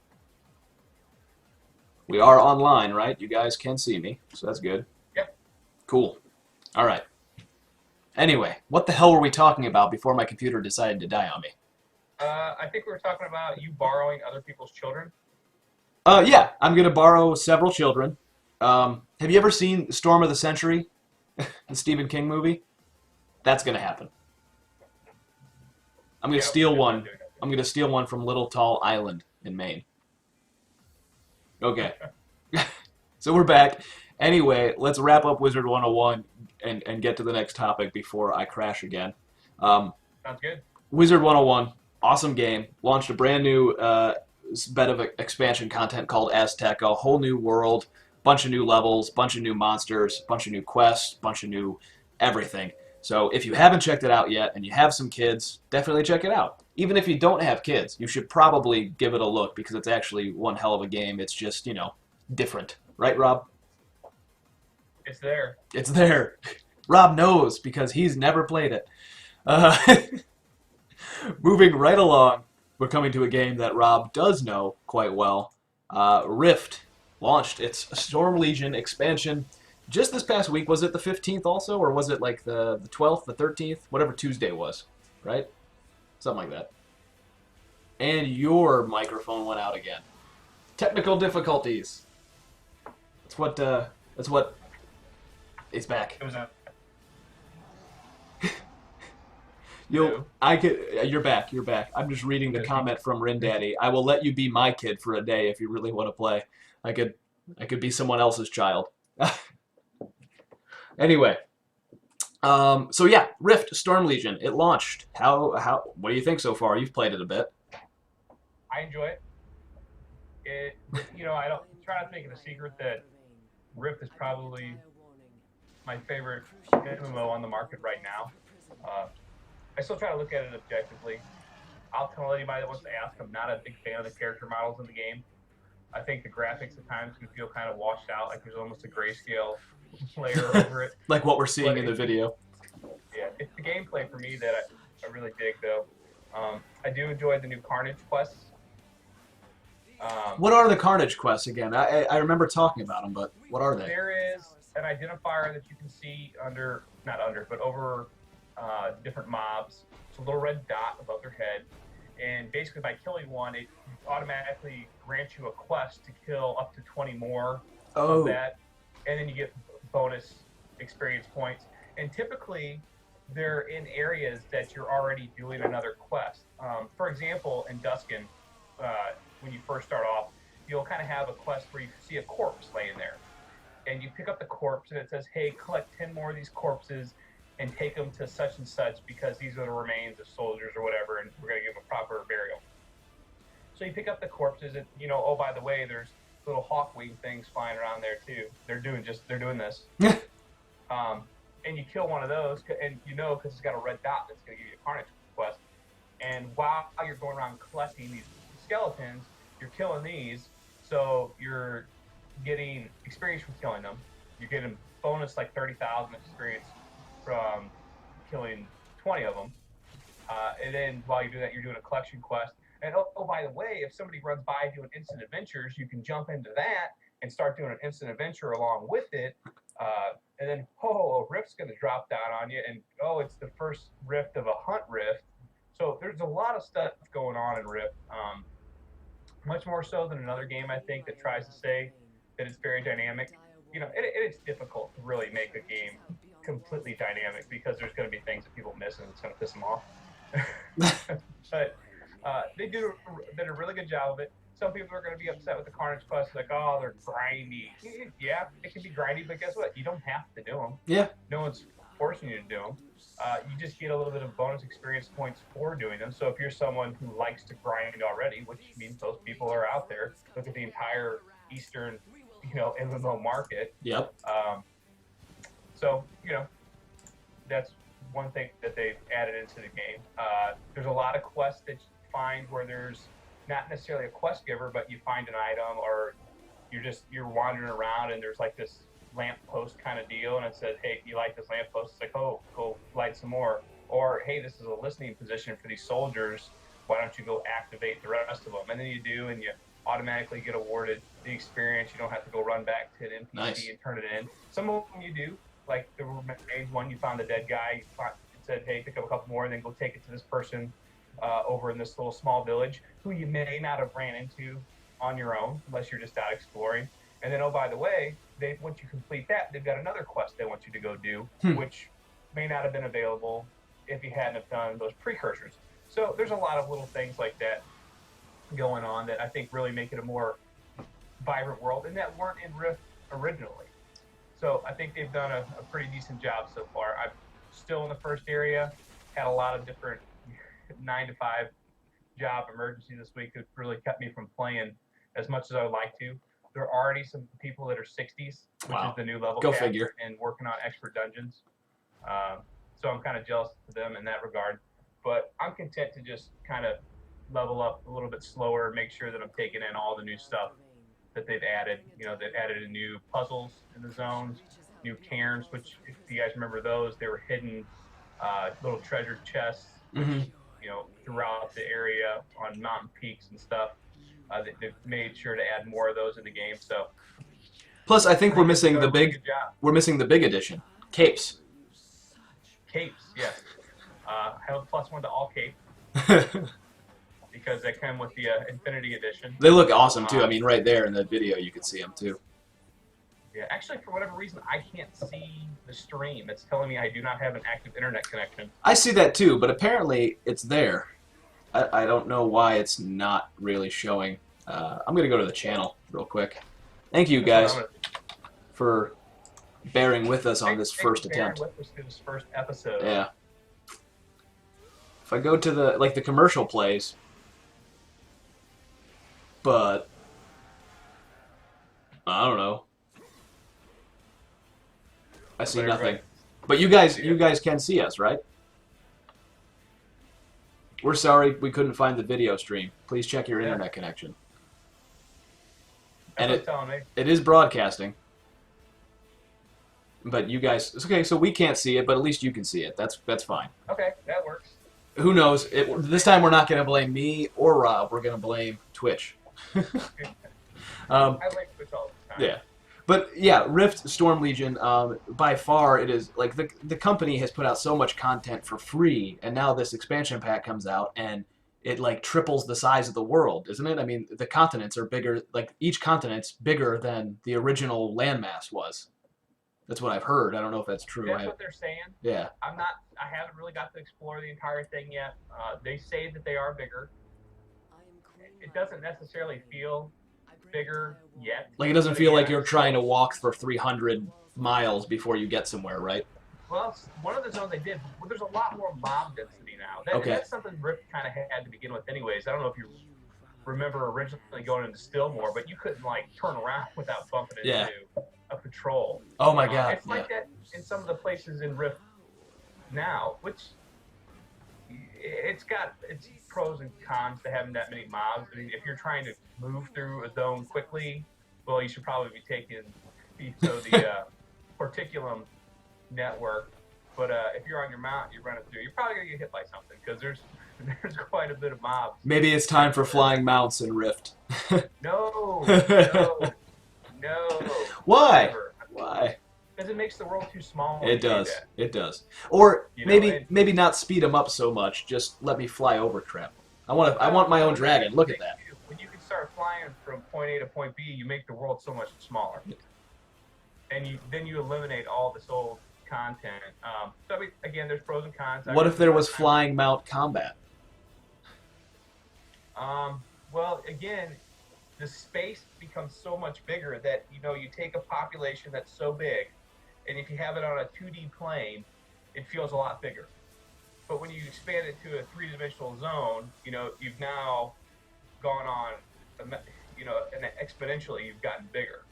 We are online, right? You guys can see me, so that's good. Yep. Cool. All right. Anyway, what the hell were we talking about before my computer decided to die on me? I think we were talking about you borrowing other people's children. Yeah, I'm going to borrow several children. Have you ever seen Storm of the Century, the Stephen King movie? That's going to happen. I'm going to steal one. I'm going to steal one from Little Tall Island in Maine. Okay. So we're back. Anyway, let's wrap up Wizard 101 and get to the next topic before I crash again. Sounds good. Wizard 101, awesome game. Launched a brand new bed of expansion content called Aztec, a whole new world, bunch of new levels, bunch of new monsters, bunch of new quests, bunch of new everything. So if you haven't checked it out yet and you have some kids, definitely check it out. Even if you don't have kids, you should probably give it a look because it's actually one hell of a game. It's just, you know, different. Right, Rob? It's there. It's there. Rob knows because he's never played it. Moving right along, we're coming to a game that Rob does know quite well. Rift launched its Storm Legion expansion just this past week. Was it the 15th also, or was it like the 12th, the 13th? Whatever Tuesday was, right? Something like that. And your microphone went out again. Technical difficulties. That's what... It's back. It was a... You're back. You're back. I'm just reading the comment from Rin Daddy. I will let you be my kid for a day if you really want to play. I could be someone else's child. Anyway, so yeah, Rift Storm Legion. It launched. What do you think so far? You've played it a bit. I enjoy it. I don't try not to make it a secret that Rift is probably my favorite MMO on the market right now. I still try to look at it objectively. I'll tell anybody that wants to ask, I'm not a big fan of the character models in the game. I think the graphics at times can feel kind of washed out, like there's almost a grayscale layer over it. Like what we're seeing in the video. Yeah, it's the gameplay for me that I really dig, though. I do enjoy the new Carnage quests. What are the Carnage quests again? I remember talking about them, but what are they? There is an identifier that you can see over different mobs. It's a little red dot above their head, and basically by killing one, it automatically grants you a quest to kill up to 20 more of that, and then you get bonus experience points. And typically, they're in areas that you're already doing another quest. For example, in Duskin, when you first start off, you'll kind of have a quest where you see a corpse laying there. And you pick up the corpse, and it says, hey, collect 10 more of these corpses and take them to such and such because these are the remains of soldiers or whatever, and we're going to give them a proper burial. So you pick up the corpses, and oh, by the way, there's little hawk wing things flying around there too. They're doing this. And you kill one of those, and because it's got a red dot that's going to give you a carnage quest. And while you're going around collecting these skeletons, you're killing these, so you're getting experience from killing them. You're getting bonus like 30,000 experience from killing 20 of them. And then while you're doing that, you're doing a collection quest. And oh, by the way, if somebody runs by doing instant adventures, you can jump into that and start doing an instant adventure along with it. And then, a rift's going to drop down on you. And, it's the first rift of a hunt rift. So there's a lot of stuff going on in Rift. Much more so than another game, I think, that tries to say that it's very dynamic. It's difficult to really make a game completely dynamic because there's going to be things that people miss and it's going to piss them off. But they did a really good job of it. Some people are going to be upset with the Carnage quests, like, oh, they're grindy. Yeah, it can be grindy, but guess what? You don't have to do them. Yeah. No one's forcing you to do them. You just get a little bit of bonus experience points for doing them. So if you're someone who likes to grind already, which means those people are out there, look at the entire Eastern, MMO market. Yep. So, that's one thing that they've added into the game. There's a lot of quests that you find where there's not necessarily a quest giver, but you find an item, or you're wandering around and there's like this lamppost kind of deal, and it says, hey, you like this lamppost? It's like, oh, go light some more. Or, hey, this is a listening position for these soldiers. Why don't you go activate the rest of them? And then you do, and you automatically get awarded the experience. You don't have to go run back to an NPC and turn it in. Some of them you do. Like the remains one, you found the dead guy. You said, hey, pick up a couple more, and then go take it to this person over in this little small village who you may not have ran into on your own unless you're just out exploring. And then, oh, by the way, once you complete that, they've got another quest they want you to go do, which may not have been available if you hadn't have done those precursors. So there's a lot of little things like that going on that I think really make it a more vibrant world, and that weren't in Rift originally. So I think they've done a pretty decent job so far. I'm still in the first area, had a lot of different 9-to-5 job emergencies this week that really kept me from playing as much as I would like to. There are already some people that are 60s, which is the new level Go cap, figure. and working on expert dungeons. So I'm kind of jealous of them in that regard. But I'm content to just kind of level up a little bit slower, make sure that I'm taking in all the new stuff that they've added. They've added in new puzzles in the zones, new cairns, which, if you guys remember those, they were hidden little treasure chests, which, throughout the area on mountain peaks and stuff. They've made sure to add more of those in the game. So, plus, I think we're missing the big addition, capes. Capes, yes. I have a +1 to all cape because they come with the Infinity Edition. They look awesome too. I mean, right there in the video, you can see them too. Yeah, actually, for whatever reason, I can't see the stream. It's telling me I do not have an active internet connection. I see that too, but apparently it's there. I don't know why it's not really showing. I'm going to go to the channel real quick. Thank you guys for bearing with us on this first attempt. With us through this first episode. Yeah. If I go to the commercial plays, but I don't know. I see nothing. But you guys can see us, right? We're sorry we couldn't find the video stream. Please check your internet connection. That's And what it's telling me. it is broadcasting. But you guys, it's okay, so we can't see it, but at least you can see it. That's fine. Okay, that works. Who knows? This time we're not going to blame me or Rob. We're going to blame Twitch. I like Twitch all the time. Yeah. But yeah, Rift Storm Legion, by far it is, like, the company has put out so much content for free, and now this expansion pack comes out, and it, like, triples the size of the world, isn't it? I mean, the continents are bigger, like, each continent's bigger than the original landmass was. That's what I've heard. I don't know if that's true. That's what they're saying. Yeah. I haven't really got to explore the entire thing yet. They say that they are bigger. It doesn't necessarily feel bigger yet. Like, it doesn't feel like you're trying to walk for 300 miles before you get somewhere, right? Well, one of the zones they did. Well, there's a lot more mob density now. Okay. That's something Rift kind of had to begin with, anyways. I don't know if you remember originally going into Stillmore, but you couldn't like turn around without bumping into a patrol. Oh my God. It's like that in some of the places in Rift now, which it's got its pros and cons to having that many mobs. I mean, if you're trying to move through a zone quickly, well, you should probably be taking the Porticulum network. But if you're on your mount, you're running through, you're probably gonna get hit by something because there's quite a bit of mobs. Maybe it's time for flying mounts in Rift. No. Why? Never. Why? Because it makes the world too small. It does. It does. Or maybe and not speed them up so much. Just let me fly over crap. I want my own dragon. Look at that. When you can start flying from point A to point B, you make the world so much smaller, and then you eliminate all this old content. So I mean, again, there's pros and cons. What if there was flying mount combat? Well, again, the space becomes so much bigger that you take a population that's so big, and if you have it on a 2D plane, it feels a lot bigger. But when you expand it to a 3-dimensional zone, you've now gone on, and exponentially you've gotten bigger.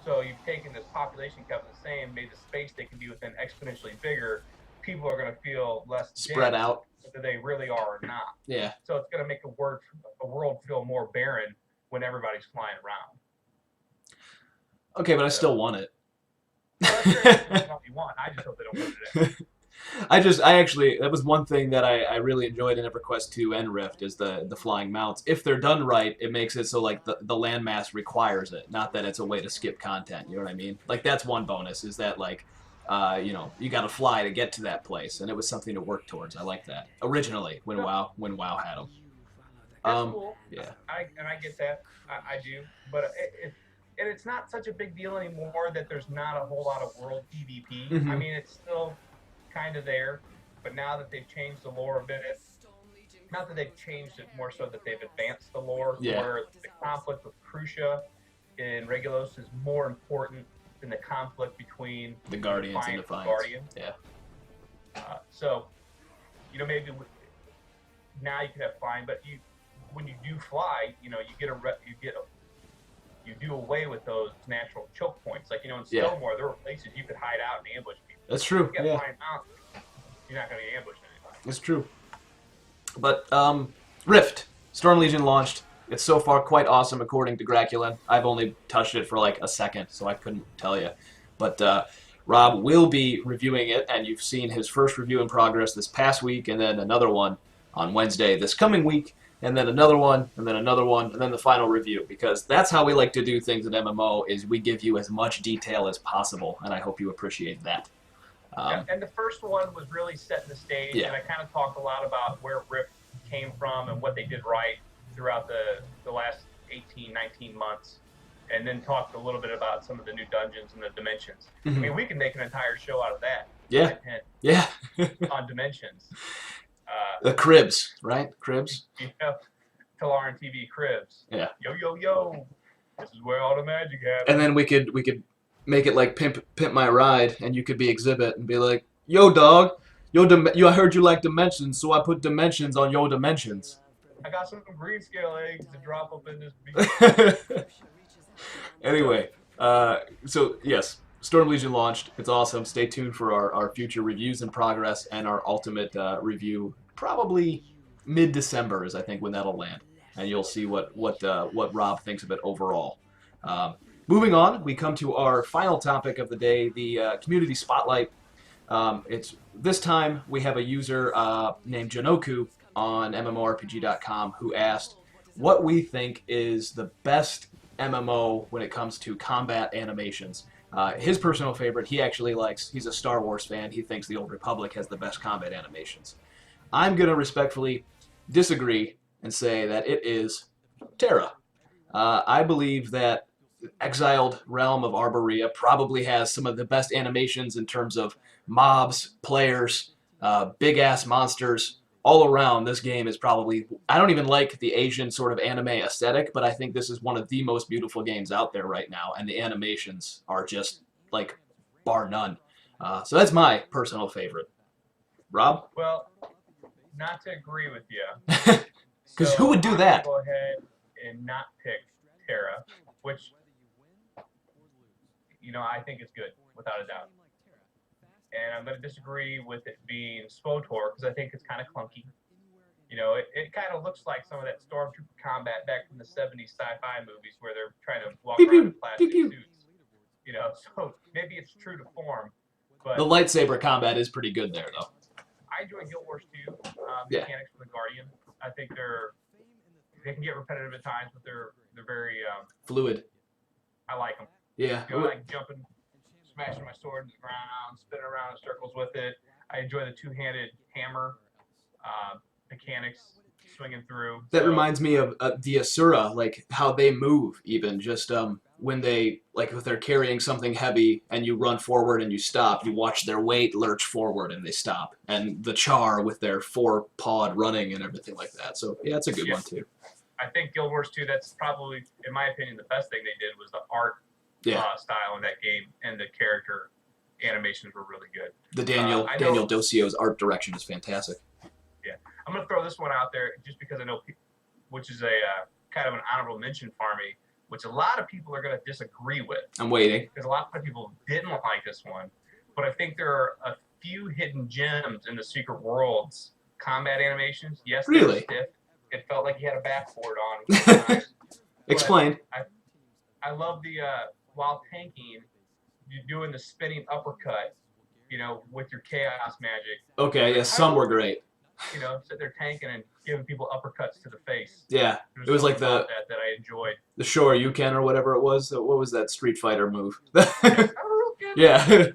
So you've taken this population kept the same, made the space they can be within exponentially bigger. People are going to feel less spread out, whether they really are or not. Yeah. So it's going to make a world feel more barren when everybody's flying around. Okay, but I still want it. Well, that's what you want. I just hope they don't put it in. I actually, that was one thing that I really enjoyed in EverQuest 2 and Rift is the flying mounts. If they're done right, it makes it so like the landmass requires it, not that it's a way to skip content. You know what I mean? Like that's one bonus is that like, you got to fly to get to that place, and it was something to work towards. I like that originally when WoW had them. That's cool. Yeah. I get that. I do, but it's not such a big deal anymore that there's not a whole lot of world PvP. Mm-hmm. I mean, it's still kind of there, but now that they've changed the lore a bit, not that they've changed it, more so that they've advanced the lore, where the conflict with Crucia in Regulos is more important than the conflict between the Guardians and Defiance. Guardians. Yeah. So, maybe now you could have flying, but when you do fly, you do away with those natural choke points. Like in Stillmore, there were places you could hide out and ambush people. That's true. You get flying out, you're not going to get ambushed anybody. That's true. But Rift, Storm Legion launched. It's so far quite awesome according to Graculin. I've only touched it for like a second, so I couldn't tell you. But Rob will be reviewing it, and you've seen his first review in progress this past week, and then another one on Wednesday this coming week, and then another one, and then another one, and then the final review, because that's how we like to do things at MMO, is we give you as much detail as possible, and I hope you appreciate that. And the first one was really setting the stage, and I kind of talked a lot about where Rift came from and what they did right throughout the last 18, 19 months, and then talked a little bit about some of the new dungeons and the dimensions. Mm-hmm. I mean, we can make an entire show out of that. Yeah. On dimensions. The cribs, right? Cribs? Talaran TV cribs. Yeah. Yo. This is where all the magic happens. And then we could make it like Pimp My Ride, and you could be Exhibit and be like, yo, dog, I heard you like dimensions, so I put dimensions on your dimensions. I got some green scale eggs to drop up in this beach. Anyway, so yes, Storm Legion launched. It's awesome. Stay tuned for our future reviews in progress and our ultimate review, probably mid-December is I think when that'll land, and you'll see what Rob thinks of it overall. Moving on, we come to our final topic of the day, the community spotlight. It's this time we have a user named Janoku on MMORPG.com who asked what we think is the best MMO when it comes to combat animations. His personal favorite, he's a Star Wars fan, he thinks the Old Republic has the best combat animations. I'm going to respectfully disagree and say that it is Terra. I believe that Exiled Realm of Arborea probably has some of the best animations in terms of mobs, players, big-ass monsters. All around, this game is probably... I don't even like the Asian sort of anime aesthetic, but I think this is one of the most beautiful games out there right now, and the animations are just, like, bar none. So that's my personal favorite. Rob? Well, not to agree with you. Because who would do that? I'm going to go ahead and not pick Terra, which, I think is good, without a doubt. And I'm going to disagree with it being SWTOR because I think it's kind of clunky. It kind of looks like some of that stormtrooper combat back from the 70s sci-fi movies where they're trying to walk around in plastic suits. So maybe it's true to form. But the lightsaber combat is pretty good there, though. I enjoy Guild Wars 2. Yeah. Mechanics from the Guardian. I think they can get repetitive at times, but they're very fluid. I like them. Yeah. I like jumping, smashing my sword in the ground, spinning around in circles with it. I enjoy the two-handed hammer mechanics, swinging through. That reminds me of the Asura, like how they move, even just when they if they're carrying something heavy and you run forward and you stop, you watch their weight lurch forward and they stop. And the Char with their 4-pawed running and everything like that. So yeah, it's a good one too. I think Guild Wars 2, that's probably, in my opinion, the best thing they did was the art style in that game, and the character animations were really good. The Daniel Docio's art direction is fantastic. Yeah, I'm gonna throw this one out there just because I know, which is a kind of an honorable mention for me, which a lot of people are gonna disagree with. I'm waiting because a lot of people didn't like this one, but I think there are a few hidden gems in the Secret Worlds combat animations. Yes, really. Stiff. It felt like he had a backboard on. Explain. I love the while tanking, you're doing the spinning uppercut, with your chaos magic. Okay, yeah, some were great. Sit there tanking and giving people uppercuts to the face. Yeah, it was like that I enjoyed. The Shoryuken or whatever it was. What was that Street Fighter move? Yes, yeah.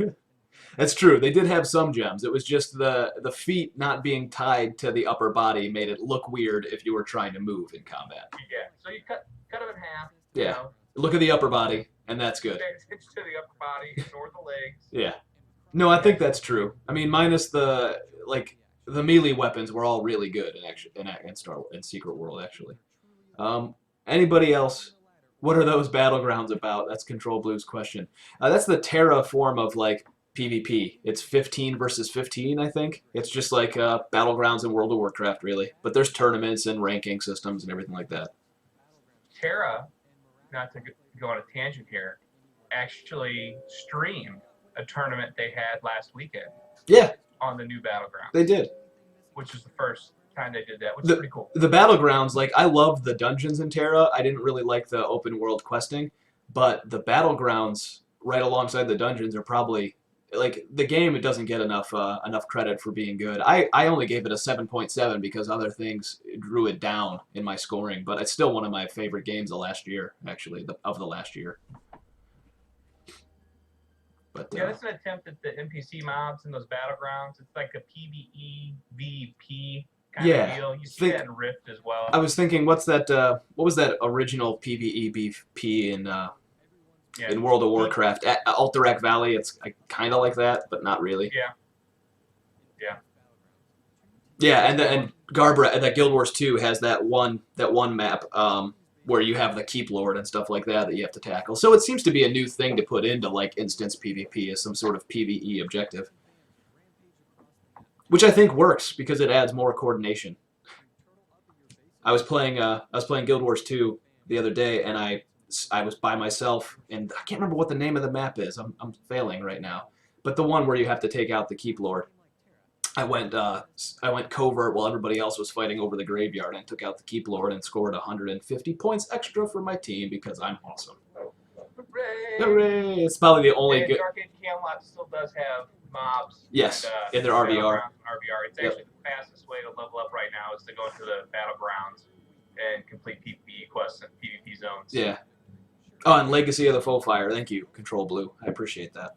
That's true. They did have some gems. It was just the feet not being tied to the upper body made it look weird if you were trying to move in combat. Yeah. So you cut them in half. Yeah. Look at the upper body, and that's good. Stitch to the upper body, ignore the legs. Yeah. No, I think that's true. I mean, minus the melee weapons were all really good in Secret World actually. Anybody else? What are those battlegrounds about? That's Control Blue's question. That's the Terra form of PvP. It's 15 versus 15, I think. It's just like battlegrounds in World of Warcraft, really. But there's tournaments and ranking systems and everything like that. Terra, not to go on a tangent here, actually streamed a tournament they had last weekend. Yeah. On the new battlegrounds. They did. Which was the first time they did that, which is pretty cool. The battlegrounds, I love the dungeons in Terra. I didn't really like the open world questing, but the battlegrounds right alongside the dungeons are probably the game. It doesn't get enough credit for being good. I only gave it a 7.7 because other things drew it down in my scoring, but it's still one of my favorite games of last year, actually, of the last year. But, yeah, that's an attempt at the NPC mobs in those battlegrounds. It's like a PvE, VP kind of deal. You see that in Rift as well. I was thinking, what was that original PvE VP in World of Warcraft? At Alterac Valley, it's kind of like that, but not really. Yeah. Yeah, and Garbra, that Guild Wars 2 has that one map where you have the Keep Lord and stuff like that you have to tackle. So it seems to be a new thing to put into instance PvP as some sort of PvE objective, which I think works because it adds more coordination. I was playing Guild Wars 2 the other day, and I was by myself, and I can't remember what the name of the map is. I'm failing right now, but the one where you have to take out the Keep Lord. I went covert while everybody else was fighting over the graveyard, and took out the Keep Lord and scored 150 points extra for my team because I'm awesome. Hooray! Hooray! It's probably the only good. Dark Age Camelot still does have mobs. Yes, in their RVR. It's actually the fastest way to level up right now is to go into the battlegrounds and complete PvE quests and PvP zones. Yeah. Oh, and Legacy of the Foefire. Thank you, Control Blue. I appreciate that.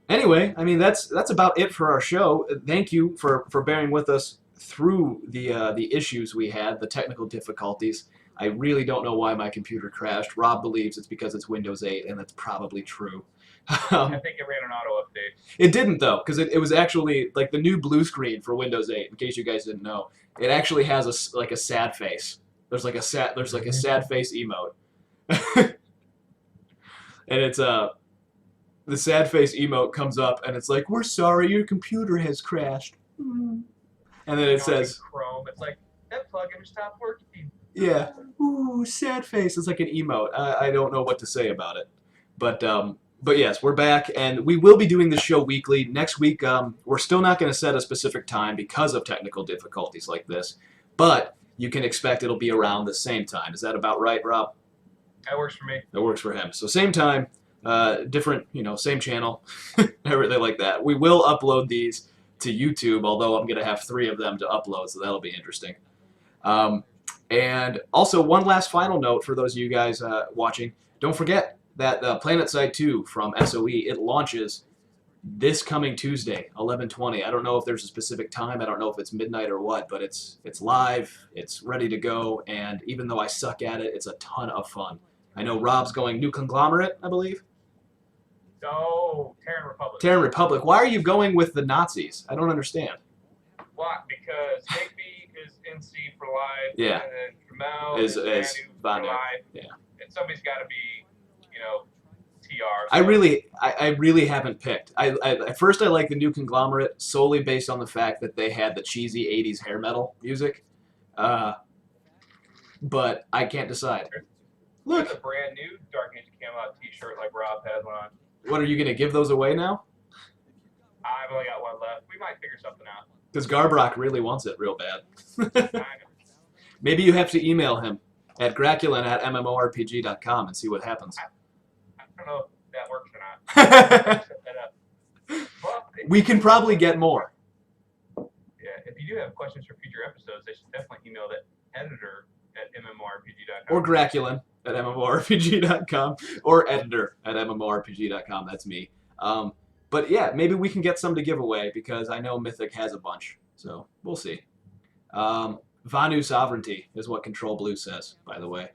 Anyway, I mean that's about it for our show. Thank you for bearing with us through the issues we had, the technical difficulties. I really don't know why my computer crashed. Rob believes it's because it's Windows 8, and that's probably true. I think it ran an auto update. It didn't though, because it was actually the new blue screen for Windows 8. In case you guys didn't know, it actually has a sad face. There's a sad face emote, and it's the sad face emote comes up, and it's like, "We're sorry, your computer has crashed." And then it says, Chrome. It's like that plugin stopped working. "Yeah, ooh, sad face." It's like an emote. I don't know what to say about it, but yes, we're back, and we will be doing the show weekly. Next week, we're still not going to set a specific time because of technical difficulties like this, but you can expect it'll be around the same time. Is that about right, Rob? That works for me. That works for him. So same time, different, same channel. Everything like that. We will upload these to YouTube, although I'm going to have 3 of them to upload, so that'll be interesting. And also, one last final note for those of you guys watching. Don't forget that PlanetSide 2 from SOE, it launches this coming Tuesday, 11/20. I don't know if there's a specific time. I don't know if it's midnight or what, but it's live. It's ready to go, and even though I suck at it, it's a ton of fun. I know Rob's going New Conglomerate, I believe. Oh, Terran Republic. Terran Republic. Why are you going with the Nazis? I don't understand. Why? Because Higby is NC for life. Yeah. And then Kamel Is Vanu for Vanu. life. Yeah. And somebody's got to be, TR. I really haven't picked. At first I like the New Conglomerate solely based on the fact that they had the cheesy 80s hair metal music. But I can't decide. Look. There's a brand new Dark Age Camelot t-shirt like Rob has one on. What, are you going to give those away now? I've only got one left. We might figure something out. Because Garbrock really wants it real bad. I know. Maybe you have to email him at graculin@mmorpg.com and see what happens. I don't know if that works or not. Set that up. Well, We can probably get more. Yeah, if you do have questions for future episodes, they should definitely email the editor at mmorpg.com. Or graculin@mmorpg.com. Or editor@mmorpg.com. That's me. But yeah, maybe we can get some to give away because I know Mythic has a bunch. So we'll see. Vanu Sovereignty is what Control Blue says, by the way.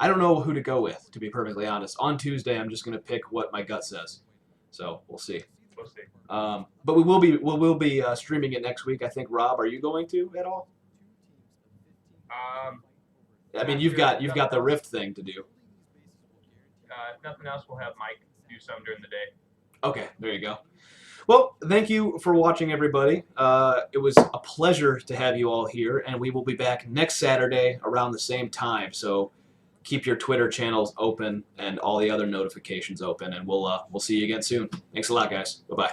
I don't know who to go with, to be perfectly honest. On Tuesday, I'm just going to pick what my gut says. So we'll see. We'll see. But we will be streaming it next week. I think. Rob, are you going to at all? I mean, you've got the Rift thing to do. If nothing else, we'll have Mike do some during the day. Okay, there you go. Well, thank you for watching, everybody. It was a pleasure to have you all here, and we will be back next Saturday around the same time. So keep your Twitter channels open and all the other notifications open, and we'll see you again soon. Thanks a lot, guys. Bye-bye.